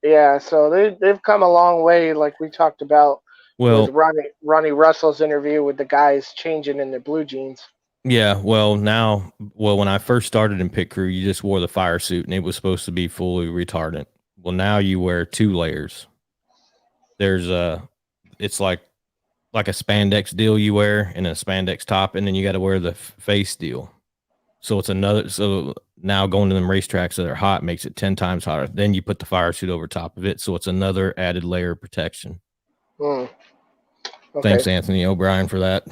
yeah, so they've come a long way, like we talked about with Well, Ronnie Russell's interview with the guys changing in their blue jeans. yeah. Well, when I first started in pit crew, you just wore the fire suit, and it was supposed to be fully retardant. Well, now you wear 2 layers. There's it's like a spandex deal you wear and a spandex top, and then you got to wear the face deal. So it's another. So now going to them racetracks that are hot makes it 10 times hotter. Then you put the fire suit over top of it, so it's another added layer of protection. Hmm. Okay. Thanks, Anthony O'Brien, for that.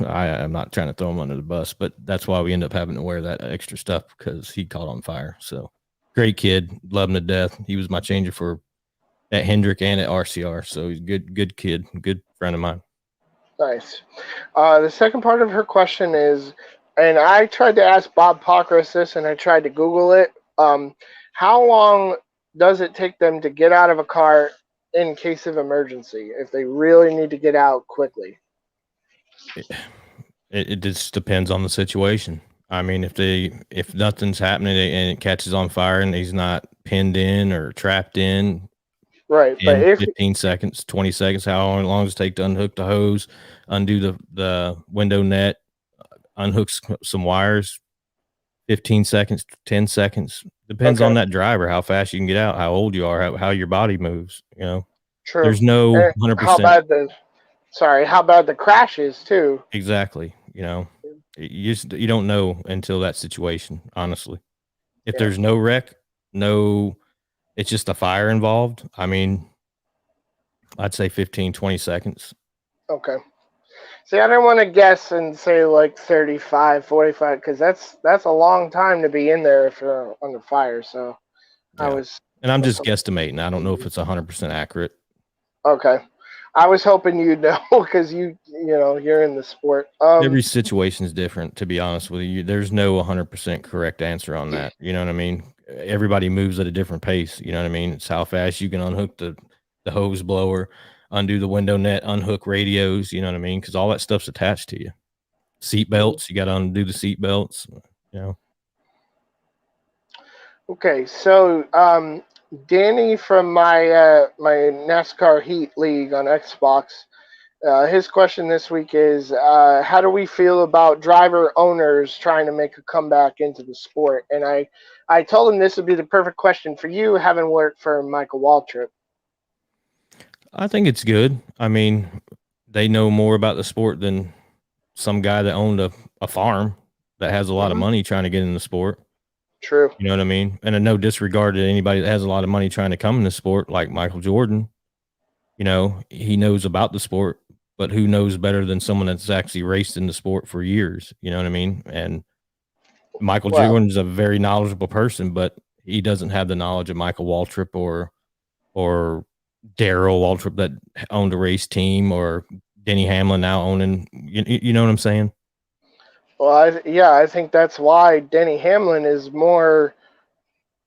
I'm not trying to throw him under the bus, but that's why we end up having to wear that extra stuff because he caught on fire. So great kid, love him to death. He was my changer for at Hendrick and at RCR. So he's good kid, good friend of mine. Nice. The second part of her question is, and I tried to ask Bob Pockris this, and I tried to Google it. How long does it take them to get out of a car in case of emergency if they really need to get out quickly? It just depends on the situation. I mean, if nothing's happening and it catches on fire and he's not pinned in or trapped in, Right, but 10, if 15 seconds, 20 seconds, how long does it take to unhook the hose, undo the window net, unhook some wires, 15 seconds, 10 seconds. Depends on okay, that driver, how fast you can get out, how old you are, how your body moves. true. There's no And how 100% bad the crash is too? exactly. You don't know until that situation, honestly. If Yeah. there's no wreck, no, it's just a fire involved. I mean, I'd say 15, 20 seconds. Okay. See, I didn't want to guess and say like 35, 45, because that's a long time to be in there if you're under fire. So I Yeah. was And I'm was just guesstimating. I don't know if it's 100% accurate. okay. I was hoping you'd know because you're in the sport. Every situation is different, to be honest with you. There's no 100% correct answer on that. You know what I mean? Everybody moves at a different pace. You know what I mean? It's how fast you can unhook the hose blower, undo the window net, unhook radios. You know what I mean? Because all that stuff's attached to you. Seat belts, you got to undo the seat belts. You know, Okay, so Danny from my NASCAR Heat League on Xbox. His question this week is, how do we feel about driver owners trying to make a comeback into the sport? And I told him this would be the perfect question for you, having worked for Michael Waltrip. I think it's good. I mean, they know more about the sport than some guy that owned a farm that has a lot of Hmm. money trying to get in the sport. True. You know what I mean? And no disregard to anybody that has a lot of money trying to come in the sport, like Michael Jordan. He knows about the sport, but who knows better than someone that's actually raced in the sport for years? You know what I mean? And Michael Well, Jordan is a very knowledgeable person, but he doesn't have the knowledge of Michael Waltrip or Daryl Waltrip that owned a race team, or Denny Hamlin now owning. You know what I'm saying? yeah, I think that's why Denny Hamlin is His more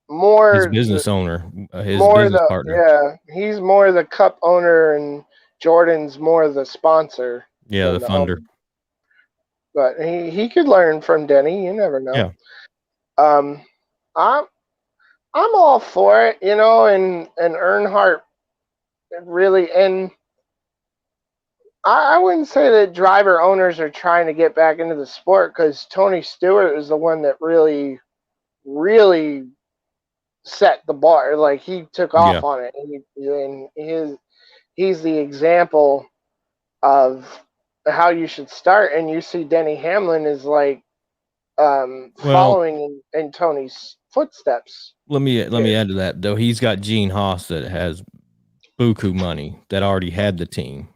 business owner, his more business the partner. yeah, he's more the cup owner and Jordan's more the sponsor Yeah, the than the funder. owner. But he could learn from Denny. You never know. Yeah. Um, I'm I'm all for it, and Earnhardt really, and I wouldn't say that driver owners are trying to get back into the sport because Tony Stewart is the one that really set the bar. Like he took Yeah. off on it, and he's the example of how you should start. And you see Denny Hamlin is like Well, following in Tony's footsteps let me here. add to that though. He's got Gene Haas that has buku money that already had the team.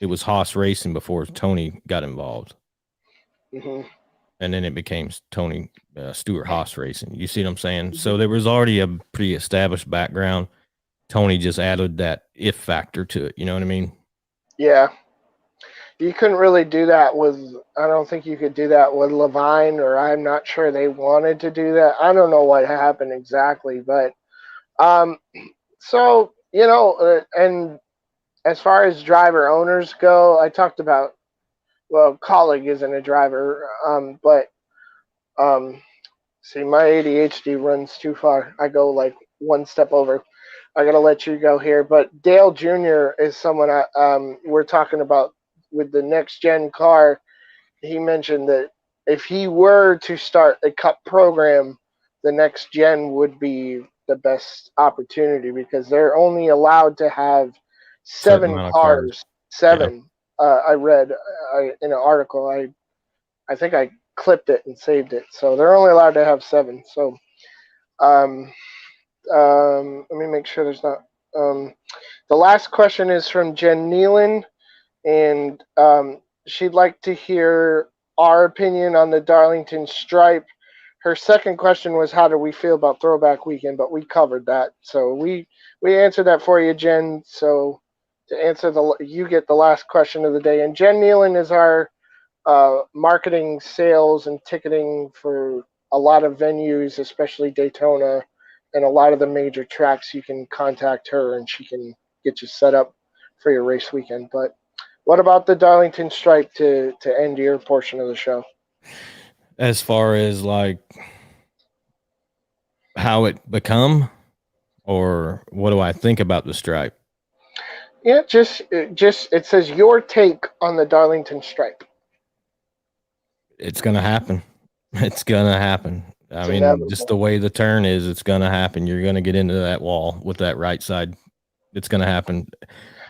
It was Haas Racing before Tony got involved. Mm-hmm. And then it became Tony Stewart Haas Racing. You see what I'm saying? So there was already a pretty established background. Tony just added that if factor to it. You know what I mean? Yeah. You couldn't really do that with. I don't think you could do that with Levine, or I'm not sure they wanted to do that. I don't know what happened exactly, but um, so and as far as driver owners go, I talked about. Well, colleague isn't a driver, but um, see, my ADHD runs too far. I go like one step over. I gotta let you go here, but Dale Jr. is someone we're talking about with the next gen car. He mentioned that if he were to start a cup program, the next gen would be the best opportunity because they're only allowed to have Certain seven amount of cars. cars. Yeah. Seven. I read in an article. I think I clipped it and saved it. So they're only allowed to have seven. So um, let me make sure there's not. Um, the last question is from Jen Nealon, and she'd like to hear our opinion on the Darlington stripe. Her second question was, how do we feel about Throwback Weekend? But we covered that, so we answered that for you, Jen. So to answer you get the last question of the day, and Jen Nealon is our marketing, sales, and ticketing for a lot of venues, especially Daytona, and a lot of the major tracks. You can contact her, and she can get you set up for your race weekend. But what about the Darlington Stripe to end your portion of the show? As far as like how it become, or what do I think about the stripe? Yeah, just it says your take on the Darlington Stripe. It's gonna happen. It's gonna happen. I It's mean, just inevitable. the way the turn is, it's gonna happen. You're gonna get into that wall with that right side. It's gonna happen.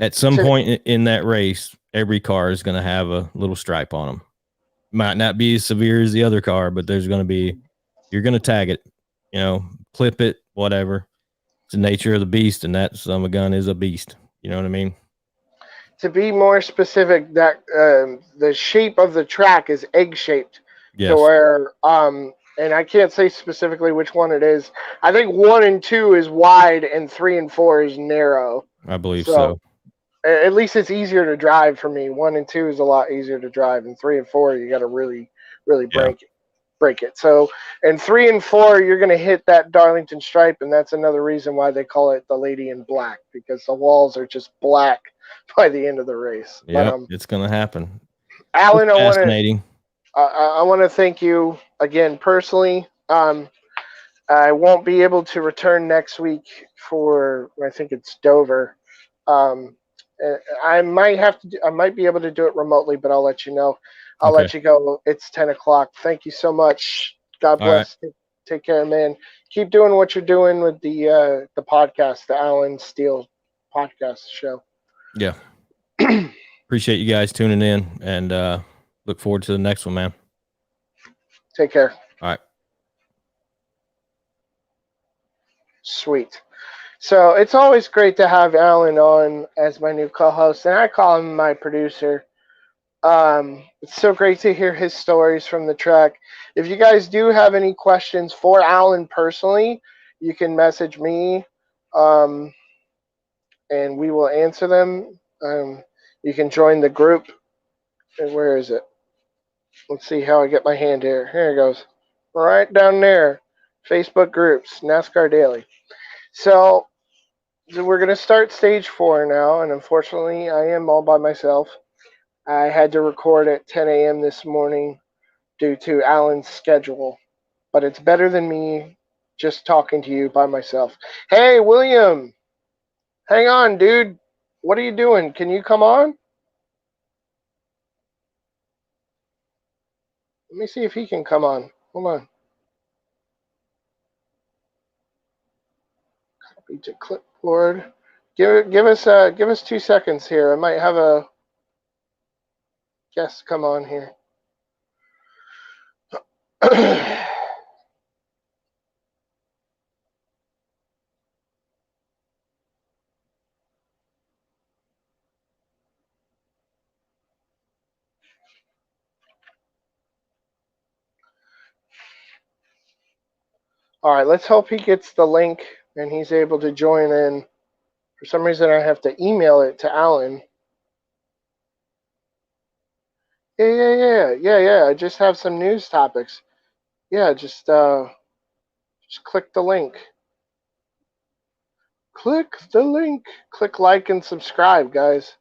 At some To, point in that race, every car is gonna have a little stripe on them. Might not be as severe as the other car, but there's gonna be. You're gonna tag it, clip it, whatever. It's the nature of the beast, and that son of a gun is a beast. You know what I mean? to be more specific, that the shape of the track is egg shaped, to Yes, where and I can't say specifically which one it is. I think one and two is wide, and three and four is narrow. I believe So so. at least it's easier to drive for me. One and two is a lot easier to drive, and three and four you got to really Yeah, break it. So in three and four you're gonna hit that Darlington stripe, and that's another reason why they call it the Lady in Black, because the walls are just black by the end of the race. But yep, it's gonna happen. It's Alan, fascinating. I want to thank you again personally. I won't be able to return next week for, I think it's Dover. Um, I might I might be able to do it remotely, but I'll let you know. I'll Okay. let you go. It's 10 o'clock. Thank you so much. God All right. bless. Take care, man. Keep doing what you're doing with the podcast, the Alan Steele podcast show. Yeah. Appreciate you guys tuning in, and look forward to the next one, man. Take care. All right. Sweet. So it's always great to have Alan on as my new co-host, and I call him my producer. It's so great to hear his stories from the track. If you guys do have any questions for Alan personally, you can message me, um, and we will answer them. You can join the group. And where is it? Let's see how I get my hand here. Here it goes. Right down there. Facebook groups, NASCAR Daily. So we're going to start stage four now, and unfortunately, I am all by myself. I had to record at 10 a.m. this morning due to Alan's schedule, but it's better than me just talking to you by myself. Hey, William, hang on, dude. What are you doing? Can you come on? Let me see if he can come on. Hold on. Copy to clipboard. Give us 2 seconds here. I might have a guest come on here. All right, let's hope he gets the link and he's able to join in. For some reason, I have to email it to Alan. Yeah. I just have some news topics. Yeah, just click the link. Click the link. Click like and subscribe, guys.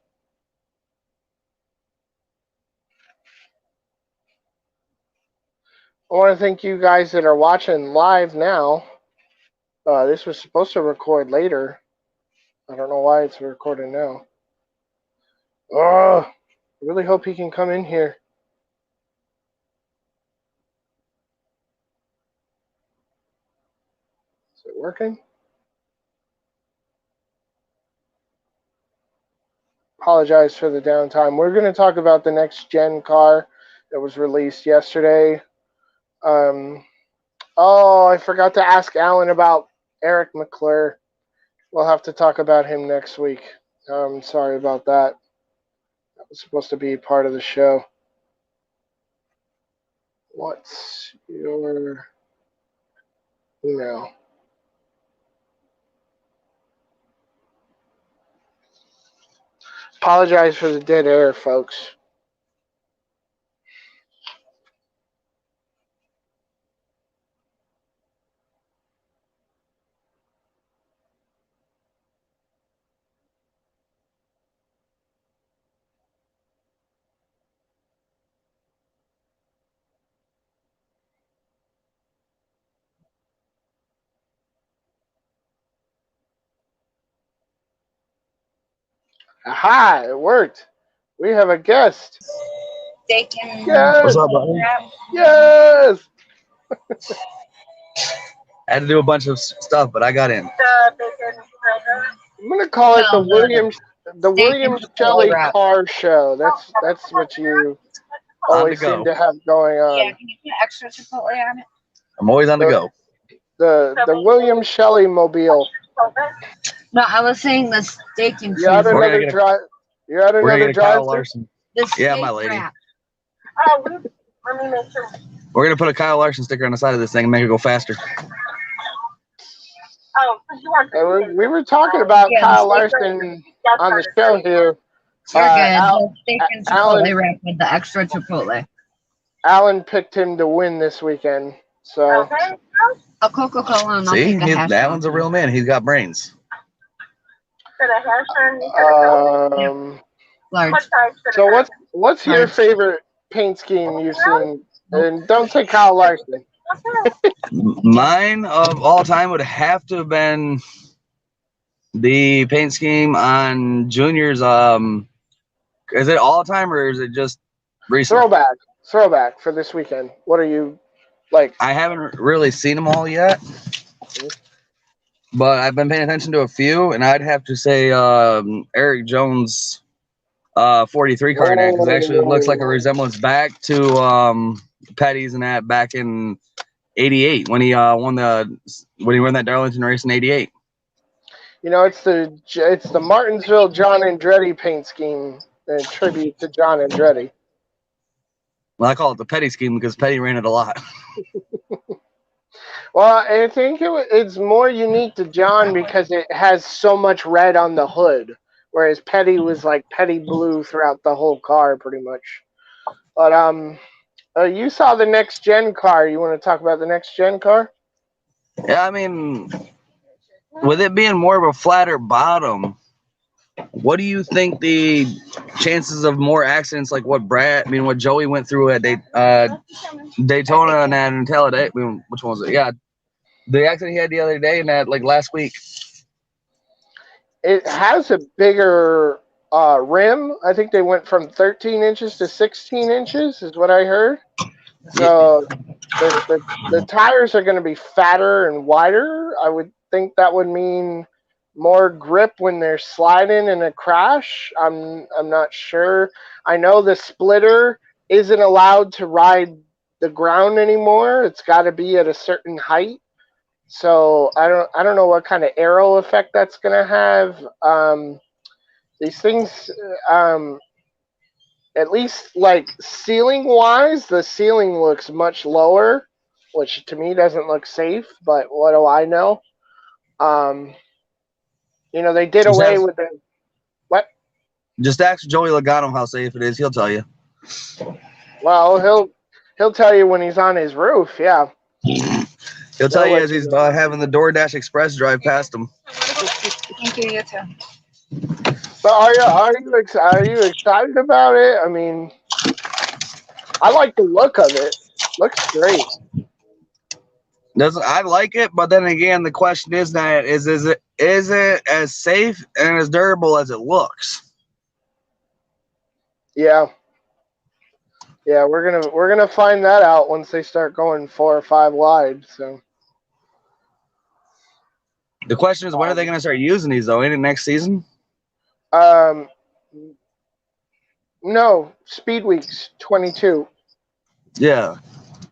I want to thank you guys that are watching live now. This was supposed to record later. I don't know why it's recording now. Oh, I really hope he can come in here. Is it working? Apologize for the downtime. We're going to talk about the next gen car that was released yesterday. I forgot to ask Alan about Eric McClure. We'll have to talk about him next week. Sorry about that. That was supposed to be part of the show. What's your email? Apologize for the dead air, folks. Aha, it worked. We have a guest. They can. Yes. What's up, buddy? Yes. I had to do a bunch of stuff, but I got in. I'm gonna call it the William Chipotle Shelley wrap. Car Show. That's what you always go. seem to have going Yeah, on. can you put extra Chipotle on it? I'm always on the go. The William Shelley Mobile. No, I was saying the steak and cheese. You're at We're gonna another get a- drive. You're at We're gonna another get a Kyle drive. Larson. The steak Yeah, my lady. wrap. Let me make sure. We're gonna put a Kyle Larson sticker on the side of this thing and make it go faster. Oh, because you want We were talking about Yeah, Kyle the steak Larson on the show here. You're good. Al- The steak and Chipotle Alan- wrap with the extra Chipotle. Alan picked him to win this weekend. So Okay. A Coca-Cola and I'll See, take a hash that brown. one's a real man. He's got brains. For the hash brown, you said no? Large. What size for the so brown? what's your Large. favorite paint scheme you've seen? And don't say Kyle Larson. Okay. Mine of all time would have to have been the paint scheme on Junior's. Is it all time or is it just recent? Throwback for this weekend. What are you like? I haven't really seen them all yet, but I've been paying attention to a few, and I'd have to say Eric Jones' 43 car there, because it actually looks like a resemblance back to Petty's and that back in '88 when he won that Darlington race in '88. You know, it's the Martinsville John Andretti paint scheme, a tribute to John Andretti. Well, I call it the Petty scheme because Petty ran it a lot. Well, I think it's more unique to John because it has so much red on the hood, whereas Petty was like Petty blue throughout the whole car, pretty much. But you saw the next gen car. You want to talk about the next gen car? Yeah, I mean, with it being more of a flatter bottom, what do you think the chances of more accidents like what Joey went through at Daytona and that in Talladega? Which one was it? Yeah, the accident he had the other day and that like last week. It has a bigger rim. I think they went from 13 inches to 16 inches, is what I heard. So the tires are going to be fatter and wider. I would think that would mean more grip when they're sliding in a crash. I'm not sure. I know the splitter isn't allowed to ride the ground anymore. It's got to be at a certain height. So I don't know what kind of aero effect that's going to have. These things, at least like ceiling wise, the ceiling looks much lower which to me doesn't look safe. But what do I know? They did Just away ask, with the what? just ask Joey Logano how safe it is. He'll tell you. Well, he'll tell you when he's on his roof. Yeah, He'll tell you let as he's know. having the DoorDash Express drive past him. Thank you, you too. But are you excited about it? I mean, I like the look of it. Looks great. I like it, but then again, the question is is it as safe and as durable as it looks? Yeah. Yeah, we're gonna find that out once they start going 4 or 5 wide. So The question is, when are they going to start using these though? Ain't it next season? um no, Speed Weeks 22. Yeah.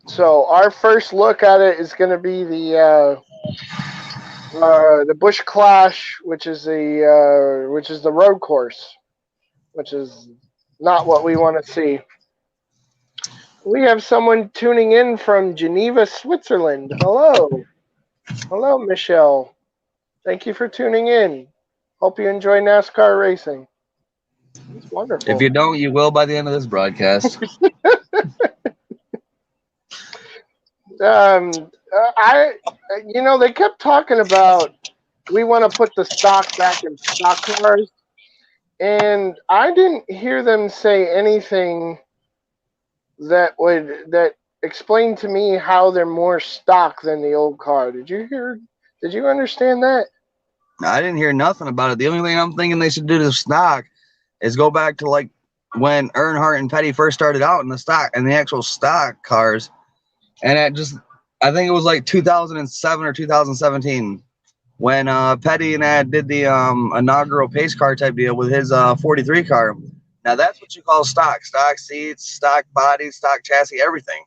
So our first look at it is going to be the Bush Clash, which is the road course, which is not what we want to see. We have someone tuning in from Geneva, Switzerland. Hello, Michelle. Thank you for tuning in. Hope you enjoy NASCAR racing. It's wonderful. If you don't, you will by the end of this broadcast. They kept talking about we want to put the stock back in stock cars, and I didn't hear them say anything that explained to me how they're more stock than the old car. Did you understand that? I didn't hear nothing about it. The only thing I'm thinking they should do to stock is go back to like when Earnhardt and Petty first started out in the actual stock cars. And I think it was like 2007 or 2017 when Petty and Ed did the inaugural pace car type deal with his 43 car. Now that's what you call stock seats, stock bodies, stock chassis, everything.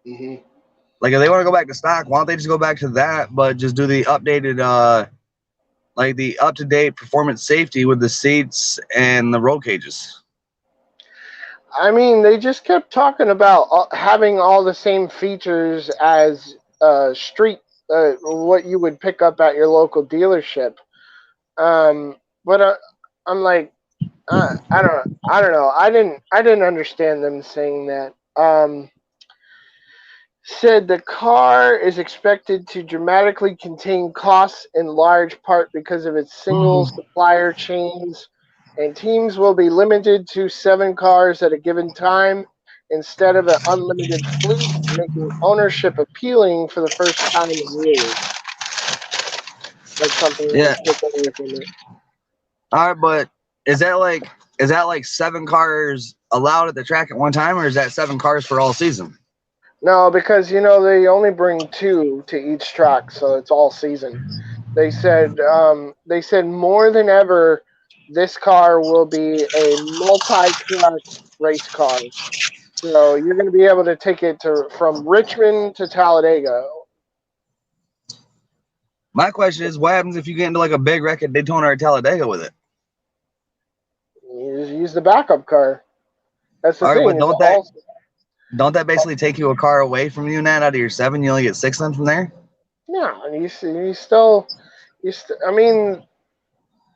Mm-hmm. Like if they want to go back to stock, why don't they just go back to that, but just do the updated, like the up-to-date performance safety with the seats and the roll cages. I mean, they just kept talking about having all the same features as what you would pick up at your local dealership. But I'm like, I don't know. I didn't understand them saying that. Said the car is expected to dramatically contain costs in large part because of its single supplier chains, and teams will be limited to 7 cars at a given time instead of an unlimited fleet, making ownership appealing for the first time in years. That's something Yeah. they took away from it. All right, but is that like 7 cars allowed at the track at one time, or is that 7 cars for all season? No, because they only bring 2 to each track, so it's all season. They said more than ever, this car will be a multi-track race car. So you're going to be able to take it from Richmond to Talladega. My question is, what happens if you get into like a big wreck at Daytona or Talladega with it? You just use the backup car. That's the All right, thing. but don't that basically take you a car away from you, Nat? Out of your 7, you only get 6 then from there. No, I mean,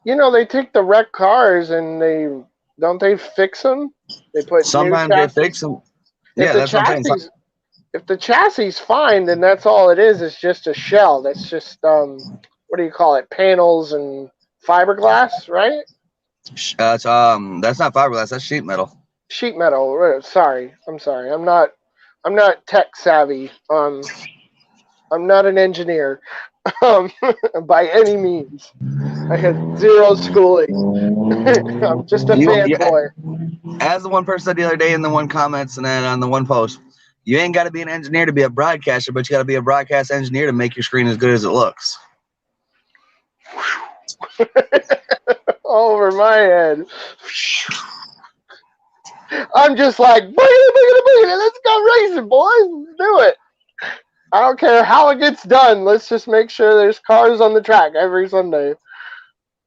they take the wrecked cars and they fix them. They put Sometimes new they chassis. fix them. Yeah, that's what I'm saying. If the chassis is fine, then that's all it is. It's just a shell. That's just what do you call it? Panels and fiberglass, right? That's not fiberglass. That's sheet metal. Sheet metal. Sorry, I'm sorry. I'm not tech savvy. I'm not an engineer, by any means. I had 0 schooling. I'm just a fanboy. As the one person said the other day in the one comments and then on the one post, you ain't got to be an engineer to be a broadcaster, but you got to be a broadcast engineer to make your screen as good as it looks. Over my head. I'm just like, boogity, let's go racing, boys. Let's do it. I don't care how it gets done. Let's just make sure there's cars on the track every Sunday.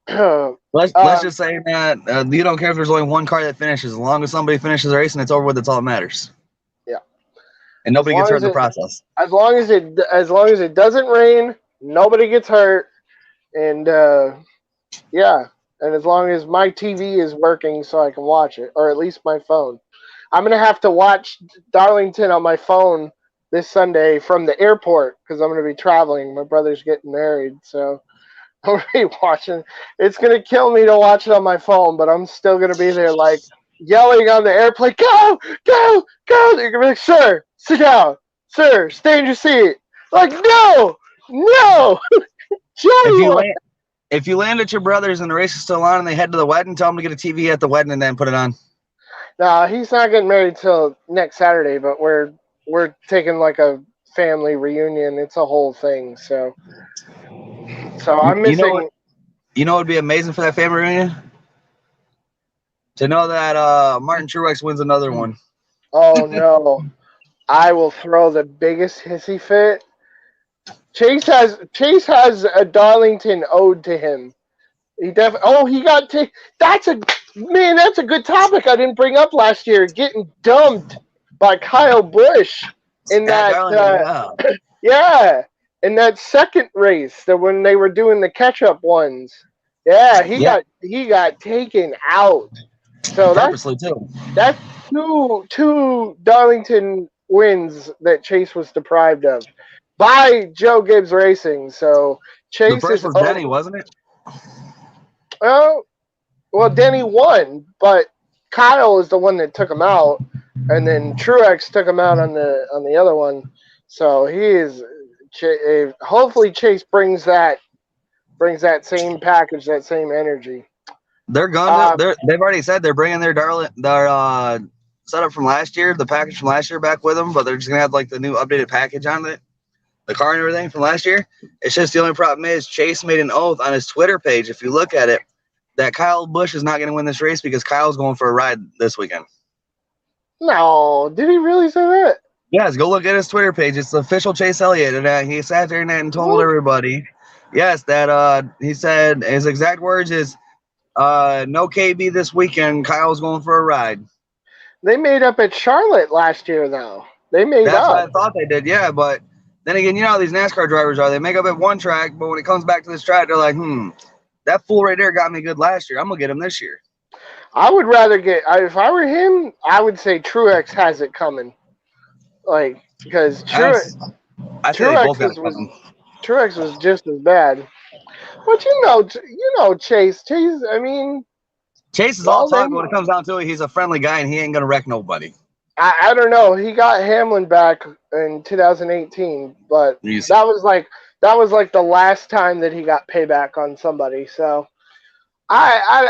Let's just say that you don't care if there's only one car that finishes. As long as somebody finishes the race and it's over with, that's all that matters. Yeah. And nobody gets hurt in the process. As long as it doesn't rain, nobody gets hurt, and yeah, and as long as my TV is working so I can watch it, or at least my phone. I'm gonna have to watch Darlington on my phone this Sunday from the airport because I'm gonna be traveling. My brother's getting married, so I'm gonna be watching. It's gonna kill me to watch it on my phone, but I'm still gonna be there like yelling on the airplane, go, go, go. They're gonna be like, sir, sit down. Sir, stay in your seat. Like, no, no. If you land at your brother's and the race is still on and they head to the wedding, tell them to get a TV at the wedding and then put it on. No, he's not getting married till next Saturday, but we're taking like a family reunion. It's a whole thing, so I'm missing. You know what would be amazing for that family reunion? To know that Martin Truex wins another one. Oh no. I will throw the biggest hissy fit. Chase has a Darlington ode to him. He got that's a good topic I didn't bring up last year. Getting dumped by Kyle Busch in that yeah, in that second race, when they were doing the catch-up ones. Yeah, he got taken out. So purposely too. That's two Darlington wins that Chase was deprived of by Joe Gibbs Racing. So Chase the first was Denny, wasn't it? Oh, well, Denny won, but Kyle is the one that took him out, and then Truex took him out on the other one. So he is hopefully Chase brings that same package, that same energy. They're going. They've already said they're bringing their setup from last year, the package from last year, back with them. But they're just gonna have like the new updated package on it, the car and everything from last year. It's just the only problem is Chase made an oath on his Twitter page. If you look at it, that Kyle Busch is not going to win this race because Kyle's going for a ride this weekend. No, did he really say that? Yes, go look at his Twitter page. It's the official Chase Elliott, and he sat there and told everybody, yes, that he said his exact words is, no KB this weekend. Kyle's going for a ride. They made up at Charlotte last year, though. That's what I thought they did, yeah. But then again, you know how these NASCAR drivers are. They make up at one track, but when it comes back to this track, they're like, that fool right there got me good last year. I'm going to get him this year. I would rather if I were him, I would say Truex has it coming. Like, because Truex was just as bad. But you know Chase. I mean, Chase is all talk, but when it comes down to it, he's a friendly guy and he ain't gonna wreck nobody. I don't know. He got Hamlin back in 2018, but that was like the last time that he got payback on somebody. So I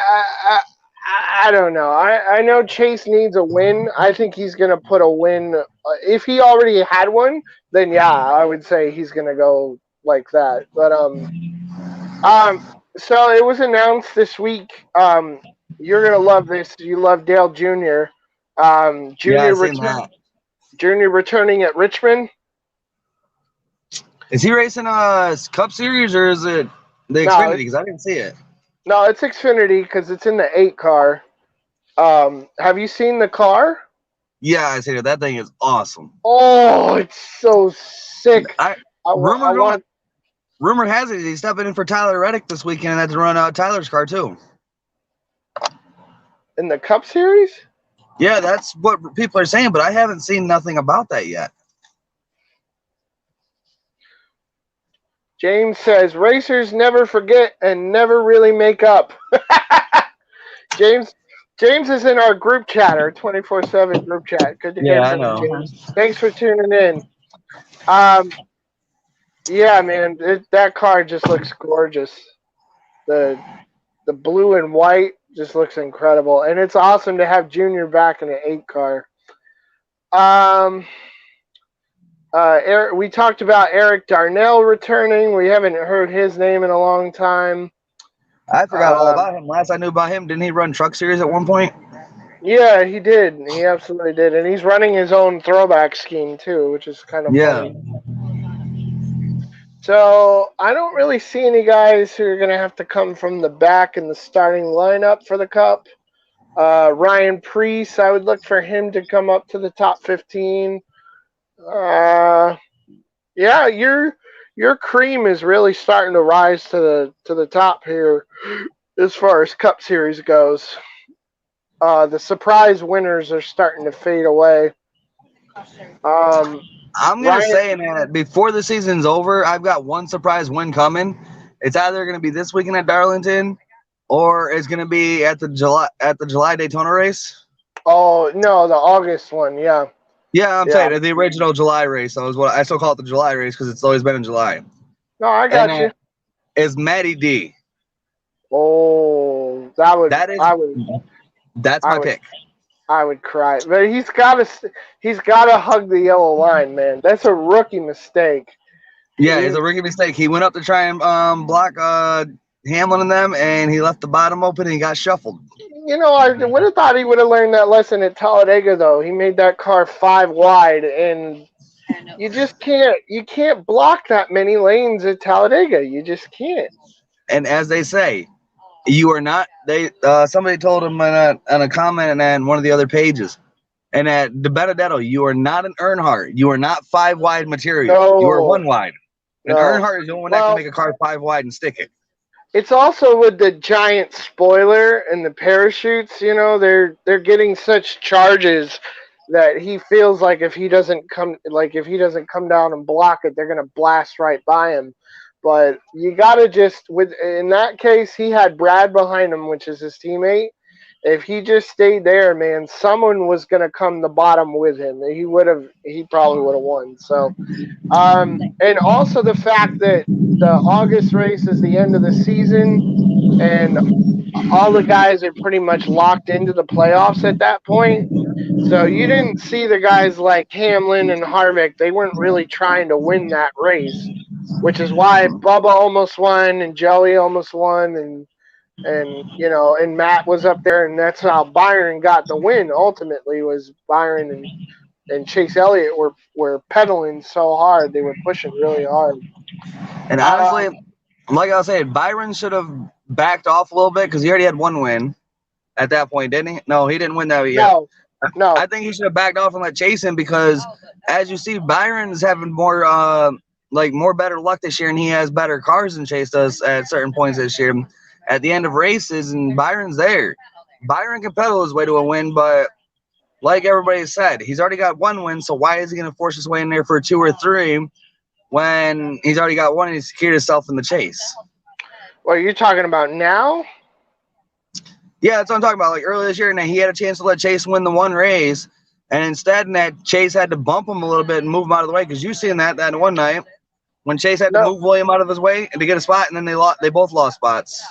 don't know. I know Chase needs a win. I think he's gonna put a win. If he already had one, then yeah, I would say he's gonna go like that. But so it was announced this week. You're gonna love this. You love Dale Jr. Junior returning at Richmond. Is he racing a Cup Series or is it the Xfinity? Because I didn't see it. No, it's Xfinity because it's in the 8 car. Have you seen the car? Yeah, I see it. That thing is awesome. Oh, it's so sick. Rumor has it he's stepping in for Tyler Reddick this weekend and had to run out Tyler's car too. In the Cup Series? Yeah, that's what people are saying, but I haven't seen nothing about that yet. James says, racers never forget and never really make up. James is in our group chat, our 24/7 group chat. Good to hear from you, James. Thanks for tuning in. Yeah, man, that car just looks gorgeous. The blue and white just looks incredible, and it's awesome to have Junior back in the 8 car. We talked about Eric Darnell returning. We haven't heard his name in a long time. I forgot all about him. Last I knew about him, didn't he run Truck Series at one point? Yeah, he did. He absolutely did, and he's running his own throwback scheme too, which is kind of funny. So I don't really see any guys who are going to have to come from the back in the starting lineup for the Cup. Ryan Preece, I would look for him to come up to the top 15. Yeah, your cream is really starting to rise to the top here as far as Cup Series goes. The surprise winners are starting to fade away. I'm gonna Ryan, say that before the season's over, I've got one surprise win coming. It's either gonna be this weekend at Darlington, or it's gonna be at the July Daytona race. oh no, the August one, yeah, Yeah, I'm yeah. saying the original July race. So is what I still call it the July race because it's always been in July. No, I And got you. is Matty D. Oh, that would That is that's I my would pick. I would cry. But he's got to hug the yellow line, man. That's a rookie mistake. Yeah, it's a rookie mistake. He went up to try and block Hamlin and them, and he left the bottom open and he got shuffled. You know, I would have thought he would have learned that lesson at Talladega, though. He made that car 5 wide, and you can't block that many lanes at Talladega. You just can't. And as they say, you are not. They somebody told him on a comment and one of the other pages, and at De Benedetto, you are not an Earnhardt. You are not 5 wide material. You are No, 1 wide. An no. Earnhardt is the only one that Well, can make a car 5 wide and stick it. it's also with the giant spoiler and the parachutes. You know, they're getting such charges that he feels like if he doesn't come down and block it, they're gonna blast right by him. But you gotta just with in that case, he had Brad behind him, which is his teammate. If he just stayed there, man, someone was gonna come the bottom with him. He probably would have won. So, and also the fact that the August race is the end of the season, and all the guys are pretty much locked into the playoffs at that point. So you didn't see the guys like Hamlin and Harvick. They weren't really trying to win that race, which is why Bubba almost won and Joey almost won and you know and Matt was up there, and that's how Byron got the win. Ultimately, was Byron and Chase Elliott were pedaling so hard. They were pushing really hard. And honestly, like I was saying, Byron should have backed off a little bit because he already had 1 win at that point, didn't he? No, he didn't win that yet. No, no. I think he should have backed off and let Chase him because, as you see, Byron's having more better luck this year, and he has better cars than Chase does at certain points this year. At the end of races, and Byron's there. Byron can pedal his way to a win, but like everybody said, he's already got 1 win, so why is he going to force his way in there for 2 or 3 when he's already got 1 and he's secured himself in the chase? What are you talking about now? Yeah, that's what I'm talking about. Like earlier this year, and he had a chance to let Chase win the 1 race, and instead, Chase had to bump him a little bit and move him out of the way because you seen that one night when Chase had to move William out of his way and to get a spot, and then they both lost spots.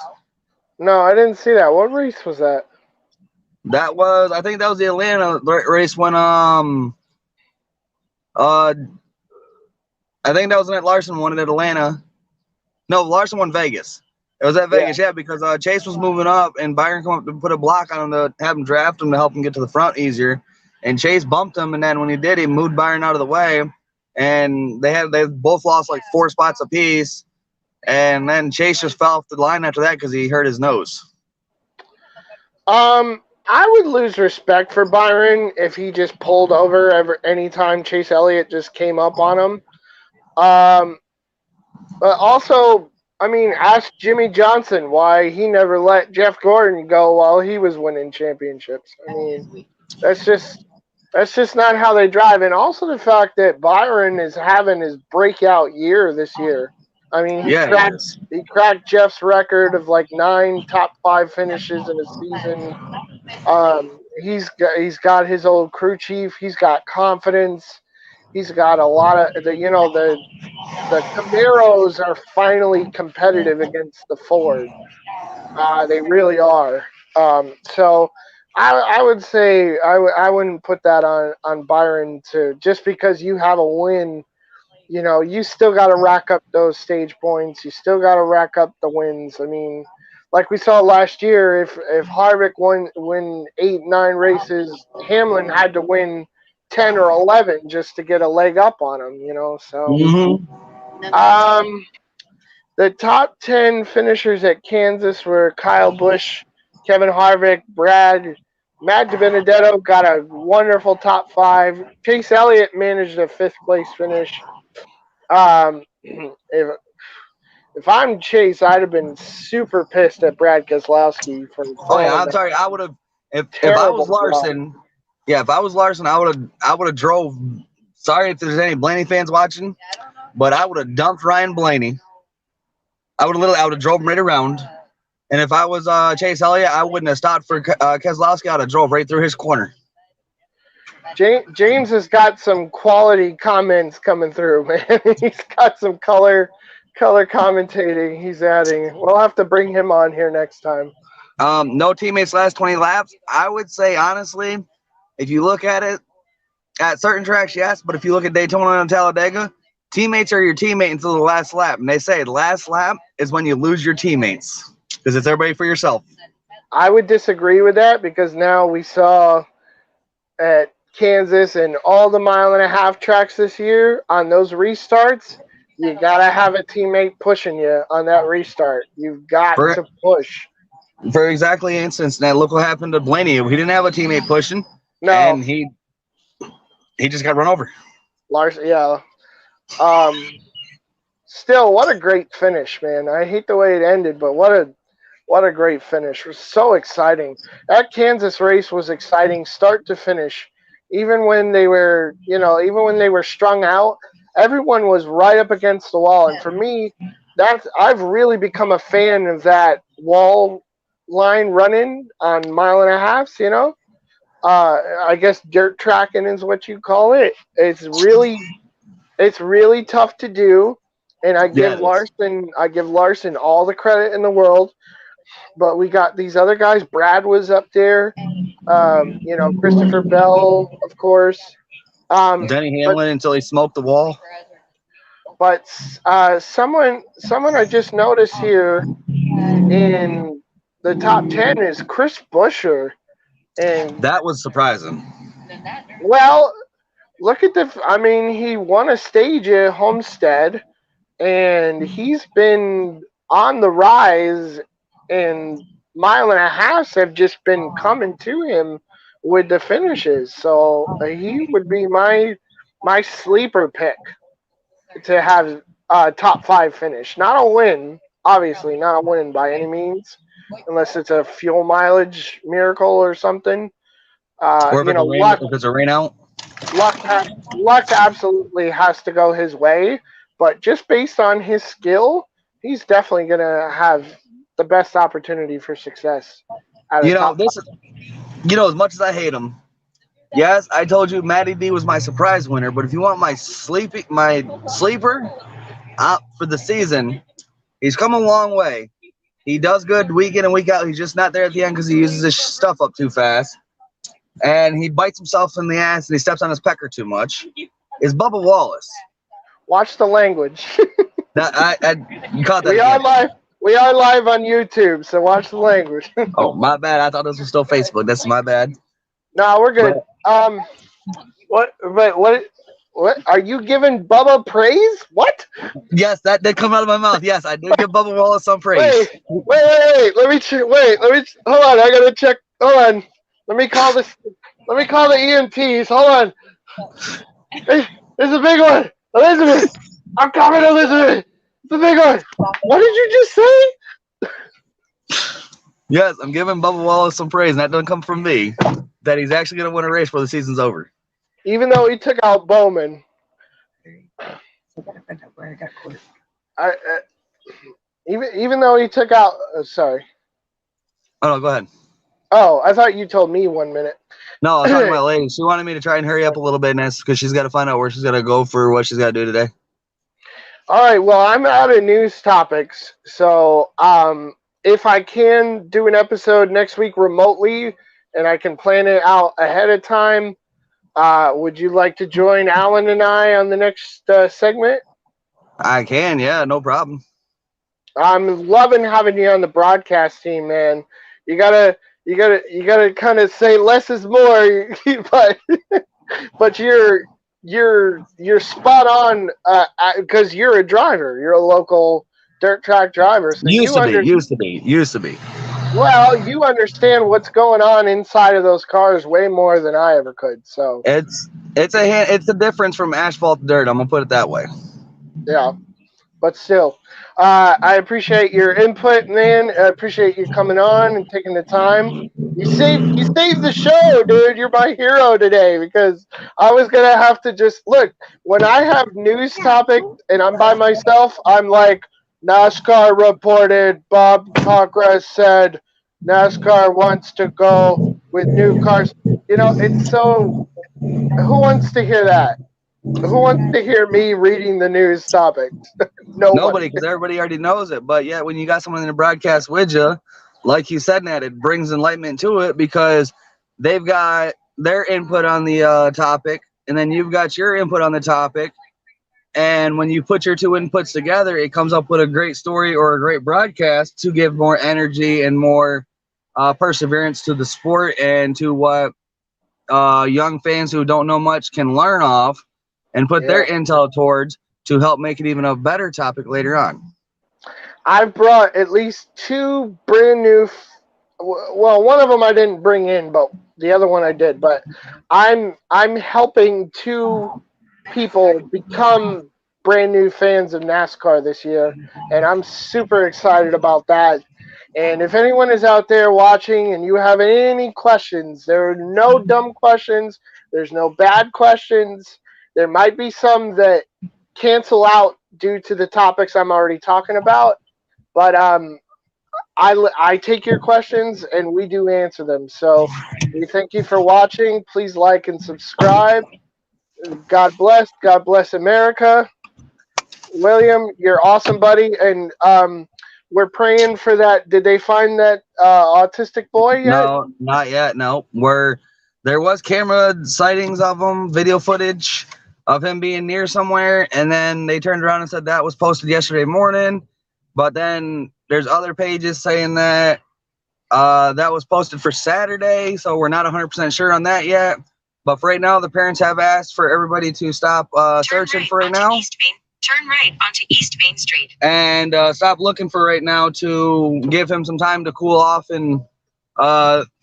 No, I didn't see that. What race was that? I think that was the Atlanta race when I think that was when Larson won it at Atlanta. No, Larson won Vegas. It was at Vegas, yeah, because Chase was moving up and Byron come up to put a block on him to have him draft him to help him get to the front easier. And Chase bumped him, and then when he did, he moved Byron out of the way. And they both lost like 4 spots apiece. And then Chase just fell off the line after that because he hurt his nose. I would lose respect for Byron if he just pulled over anytime Chase Elliott just came up on him. But also, I mean, ask Jimmy Johnson why he never let Jeff Gordon go while he was winning championships. I mean, that's just not how they drive. And also the fact that Byron is having his breakout year this year. I mean, he cracked Jeff's record of like 9 top 5 finishes in a season. He's got his old crew chief. He's got confidence. He's got a lot of the Camaros are finally competitive against the Ford. They really are. So I would say I wouldn't put that on Byron just because you have a win. You know, you still got to rack up those stage points. You still got to rack up the wins. I mean, like we saw last year, if Harvick win 8, 9 races, Hamlin had to win 10 or 11 just to get a leg up on him. You know, so. The top 10 finishers at Kansas were Kyle Busch, Kevin Harvick, Brad, Matt DiBenedetto got a wonderful top 5. Chase Elliott managed a 5th place finish. If I'm Chase, I'd have been super pissed at Brad Keselowski for Oh yeah, throwing I'm that sorry. I would have if I was terrible job. Larson. Yeah, if I was Larson, I would have drove. Sorry if there's any Blaney fans watching, but I would have dumped Ryan Blaney. I would have drove him right around. And if I was Chase Elliott, I wouldn't have stopped for Keselowski. I'd have drove right through his corner. James has got some quality comments coming through, man. He's got some color commentating he's adding. We'll have to bring him on here next time. No teammates last 20 laps. I would say, honestly, if you look at it, at certain tracks, yes, but if you look at Daytona and Talladega, teammates are your teammate until the last lap. And they say the last lap is when you lose your teammates because it's everybody for yourself. I would disagree with that because now we saw at Kansas and all the 1.5-mile tracks this year on those restarts, you got to have a teammate pushing you on that restart. You've got to push. For exactly instance, now look what happened to Blaney. He didn't have a teammate pushing. No. And he just got run over. Larson, yeah. Still, what a great finish, man. I hate the way it ended, but what a great finish. It was so exciting. That Kansas race was exciting start to finish. Even when they were, strung out, everyone was right up against the wall. And for me, I've really become a fan of that wall line running on 1.5 miles, I guess dirt tracking is what you call it. It's really tough to do, and I give Larson all the credit in the world. But we got these other guys. Brad was up there. Christopher Bell, of course. Denny Hamlin until he smoked the wall. But someone I just noticed here in the top 10 is Chris Buescher. And that was surprising. Well, look at he won a stage at Homestead, and he's been on the rise, and 1.5 miles have just been coming to him with the finishes. So he would be my sleeper pick to have a top 5 finish. Not a win, obviously, not a win by any means, unless it's a fuel mileage miracle or something. Or if it's a rain out. Luck absolutely has to go his way, but just based on his skill, he's definitely going to have the best opportunity for success. As much as I hate him, yes, I told you Matty D was my surprise winner, but if you want my sleeper for the season, he's come a long way. He does good week in and week out. He's just not there at the end because he uses his stuff up too fast. And he bites himself in the ass and he steps on his pecker too much. Is Bubba Wallace. Watch the language. You caught that. We are live on YouTube, so watch the language. Oh, my bad. I thought this was still Facebook. That's my bad. No, we're good. What are you giving Bubba praise? What? Yes, that did come out of my mouth. Yes, I did give Bubba Wallace some praise. Wait. Let me hold on. I gotta check. Hold on. Let me call the EMTs. Hold on. Hey, there's a big one. Elizabeth. I'm coming, Elizabeth. It's a big one. What did you just say? Yes, I'm giving Bubba Wallace some praise, and that doesn't come from me. That he's actually going to win a race before the season's over. Even though he took out Bowman. Even though he took out. Sorry. Oh, no, go ahead. Oh, I thought you told me 1 minute. No, I was talking about lady. She wanted me to try and hurry up a little bit, because she's got to find out where she's got to go for what she's got to do today. All right. Well, I'm out of news topics, so if I can do an episode next week remotely, and I can plan it out ahead of time, would you like to join Alan and I on the next segment? I can, yeah, no problem. I'm loving having you on the broadcast team, man. You gotta kind of say less is more, but you're spot on because you're a driver. You're a local dirt track driver. So used to be. Well, you understand what's going on inside of those cars way more than I ever could. So It's a difference from asphalt to dirt. I'm gonna put it that way. yeah, but still, I appreciate your input, man. I appreciate you coming on and taking the time. You saved the show, dude. You're my hero today because I was gonna have to just look when I have news topics and I'm by myself. I'm like NASCAR reported. Bob Cockra said NASCAR wants to go with new cars. You know, it's so. Who wants to hear that? Who wants to hear me reading the news topics? Nobody, Nobody. because everybody already knows it. But yet, when you got someone in the broadcast with you, like you said, Nat, it brings enlightenment to it because they've got their input on the topic, and then you've got your input on the topic. And when you put your two inputs together, it comes up with a great story or a great broadcast to give more energy and more perseverance to the sport and to what young fans who don't know much can learn off and put their intel towards to help make it even a better topic later on. I've brought at least two brand new. Well, one of them I didn't bring in, but the other one I did. But I'm helping two people become brand new fans of NASCAR this year, and I'm super excited about that. And if anyone is out there watching and you have any questions, there are no dumb questions. There's no bad questions. There might be some that cancel out due to the topics I'm already talking about, but I take your questions and we do answer them. So we thank you for watching. Please like and subscribe. God bless. God bless America. William, you're awesome, buddy. And we're praying for that. Did they find that autistic boy yet? No, not yet. No, there was camera sightings of him, video footage of him being near somewhere, and then they turned around and said that was posted yesterday morning. But then there's other pages saying that that was posted for Saturday, so we're not 100% sure on that yet. But for right now, the parents have asked for everybody to stop searching for right now. Turn right onto East Main Street. And stop looking for right now to give him some time to cool off and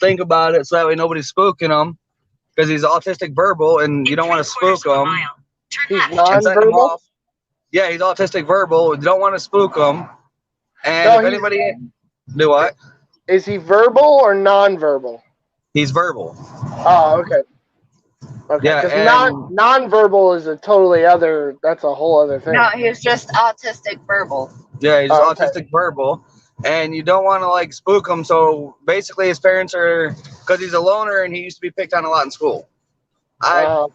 think about it so that way nobody's spooking him because he's autistic verbal and you don't want to spook him. He's non-verbal? Yeah, he's autistic verbal. You don't want to spook him. And No, if anybody... Do what? Is he verbal or non-verbal? He's verbal. Oh, okay. Okay, Yeah, because non-verbal is a totally other. That's a whole other thing. No, he's just autistic verbal. Yeah, he's Oh, okay. autistic verbal, and you don't want to like spook him. So basically, his parents are because he's a loner and he used to be picked on a lot in school. I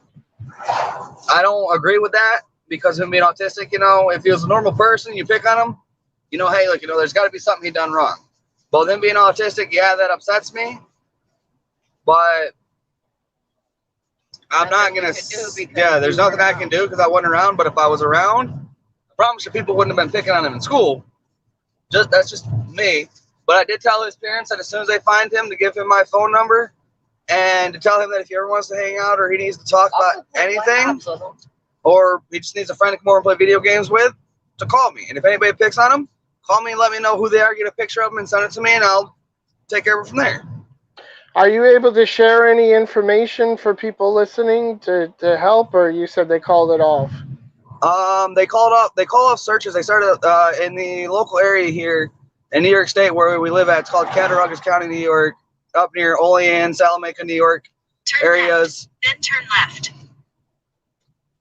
don't agree with that because him being autistic, you know, if he was a normal person, you pick on him, you know, hey, look, you know, there's got to be something he done wrong. But him being autistic, yeah, that upsets me, but I'm not gonna. Yeah, there's nothing I can do because I wasn't around. But if I was around, I promise you, people wouldn't have been picking on him in school. That's just me. But I did tell his parents that as soon as they find him, to give him my phone number and to tell him that if he ever wants to hang out or he needs to talk about anything, or he just needs a friend to come over and play video games with, to call me. And if anybody picks on him, call me and let me know who they are. Get a picture of them and send it to me, and I'll take care of it from there. Are you able to share any information for people listening to help, or you said they called it off? They called off searches. They started in the local area here in New York State where we live at. It's called Cattaraugus County, New York, up near Olean, Salamanca, New York areas. Then turn left.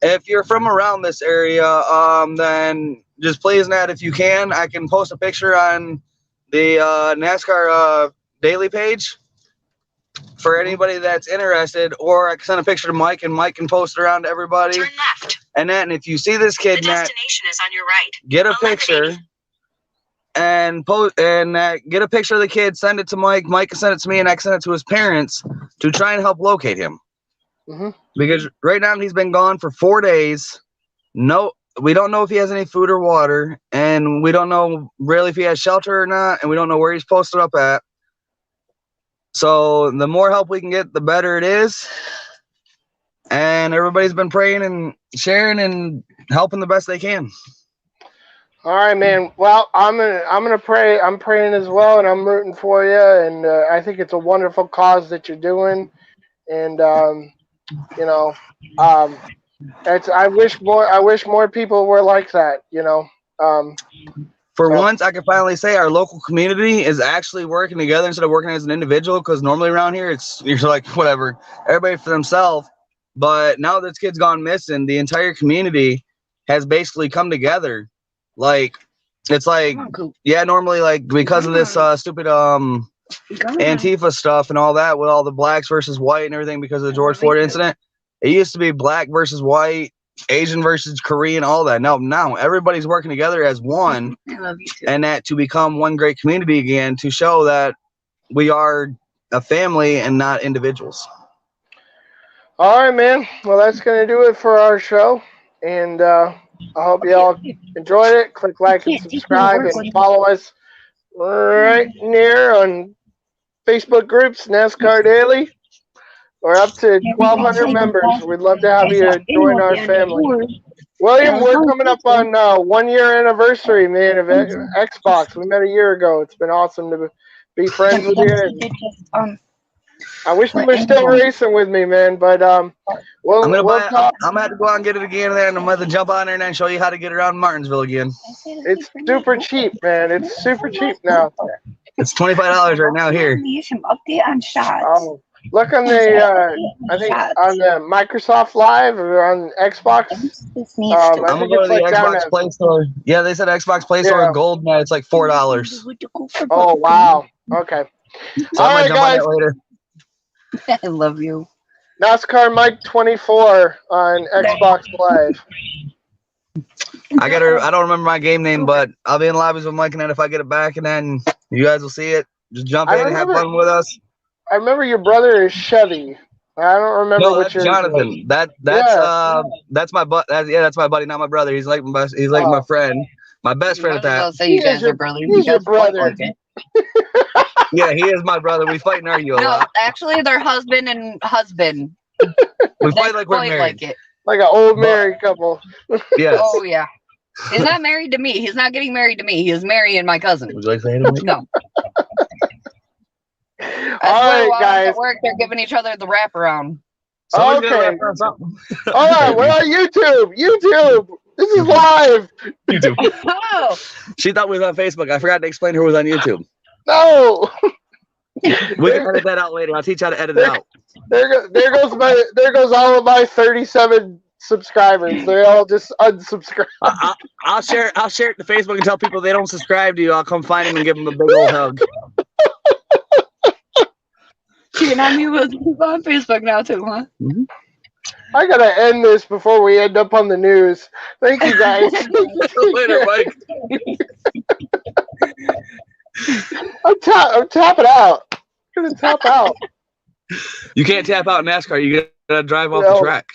If you're from around this area, then just please, Nat, if you can, I can post a picture on the NASCAR daily page for anybody that's interested, or I can send a picture to Mike and Mike can post it around to everybody. Turn left. And then if you see this kid, The Nat, destination is on your right. get a 1180. picture and post and get a picture of the kid, send it to Mike. Mike can send it to me and I can send it to his parents to try and help locate him. Mm-hmm. Because right now he's been gone for 4 days. No, we don't know if he has any food or water, and we don't know really if he has shelter or not, and we don't know where he's posted up at. So the more help we can get, the better it is. And everybody's been praying and sharing and helping the best they can. All right, man. Well, I'm gonna pray. I'm praying as well, and I'm rooting for you. And I think it's a wonderful cause that you're doing. And you know, it's I wish more people were like that. For So- once, I can finally say our local community is actually working together instead of working as an individual. Because normally around here, you're like whatever, everybody for themselves. But now this kid's gone missing, the entire community has basically come together. Like it's like normally like because of this stupid Antifa stuff and all that with all the blacks versus white and everything because of the George Floyd incident. It used to be black versus white, Asian versus Korean, all that. Now everybody's working together as one, and that to become one great community again to show that we are a family and not individuals. All right, man. Well, that's gonna do it for our show, and I hope you all enjoyed it. Click like and subscribe, and follow us right near on Facebook groups, NASCAR Daily. We're up to 1,200 members. We'd love to have you join our family. William, we're coming up on 1 year anniversary, man, of Xbox. We met a year ago. It's been awesome to be friends with you. I wish you were still racing with me, man, but I'm gonna have to go out and get it again there, and I'm gonna jump on there and show you how to get around Martinsville again. It's super cheap, man. It's super cheap now. It's $25 right now here. Some update on shots. Oh, look on the I think on the Microsoft Live or on Xbox. I'm gonna go to the Xbox Play Store. Yeah, they said Xbox Play Store Gold now it's like $4. Oh wow. Okay. So all right, guys. Later. I love you. NASCAR Mike 24 on Xbox Live. I don't remember my game name, but I'll be in lobbies with Mike and then if I get it back and then you guys will see it. Just jump in and have fun with us. I remember your brother is Chevy. I don't remember what your Jonathan. That's my that's my buddy, not my brother. He's like my friend. My best friend at that. I'll say you guys are brothers. He's your brother. Yeah, he is my brother. We fight and argue a lot. Actually, they're husband and husband. We fight like we're married. Like an old married couple. Yes. Oh, yeah. He's not married to me. He's not getting married to me. He is marrying my cousin. Would you like to say anything? No. All right, guys. At work, they're giving each other the wraparound. Okay. All right, we're on YouTube. YouTube. This is live. YouTube. Oh. She thought we was on Facebook. I forgot to explain who was on YouTube. No. We can edit that out later. I'll teach you how to edit it out. There goes all of my 37 subscribers. They all just unsubscribe. I'll share it to Facebook and tell people they don't subscribe to you. I'll come find them and give them a big old hug. You're not me with people on Facebook now too, huh? Mm-hmm. I gotta end this before we end up on the news. Thank you, guys. Later, Mike. I'm tapping out. I'm gonna tap out. You can't tap out in NASCAR. You gotta drive off the track.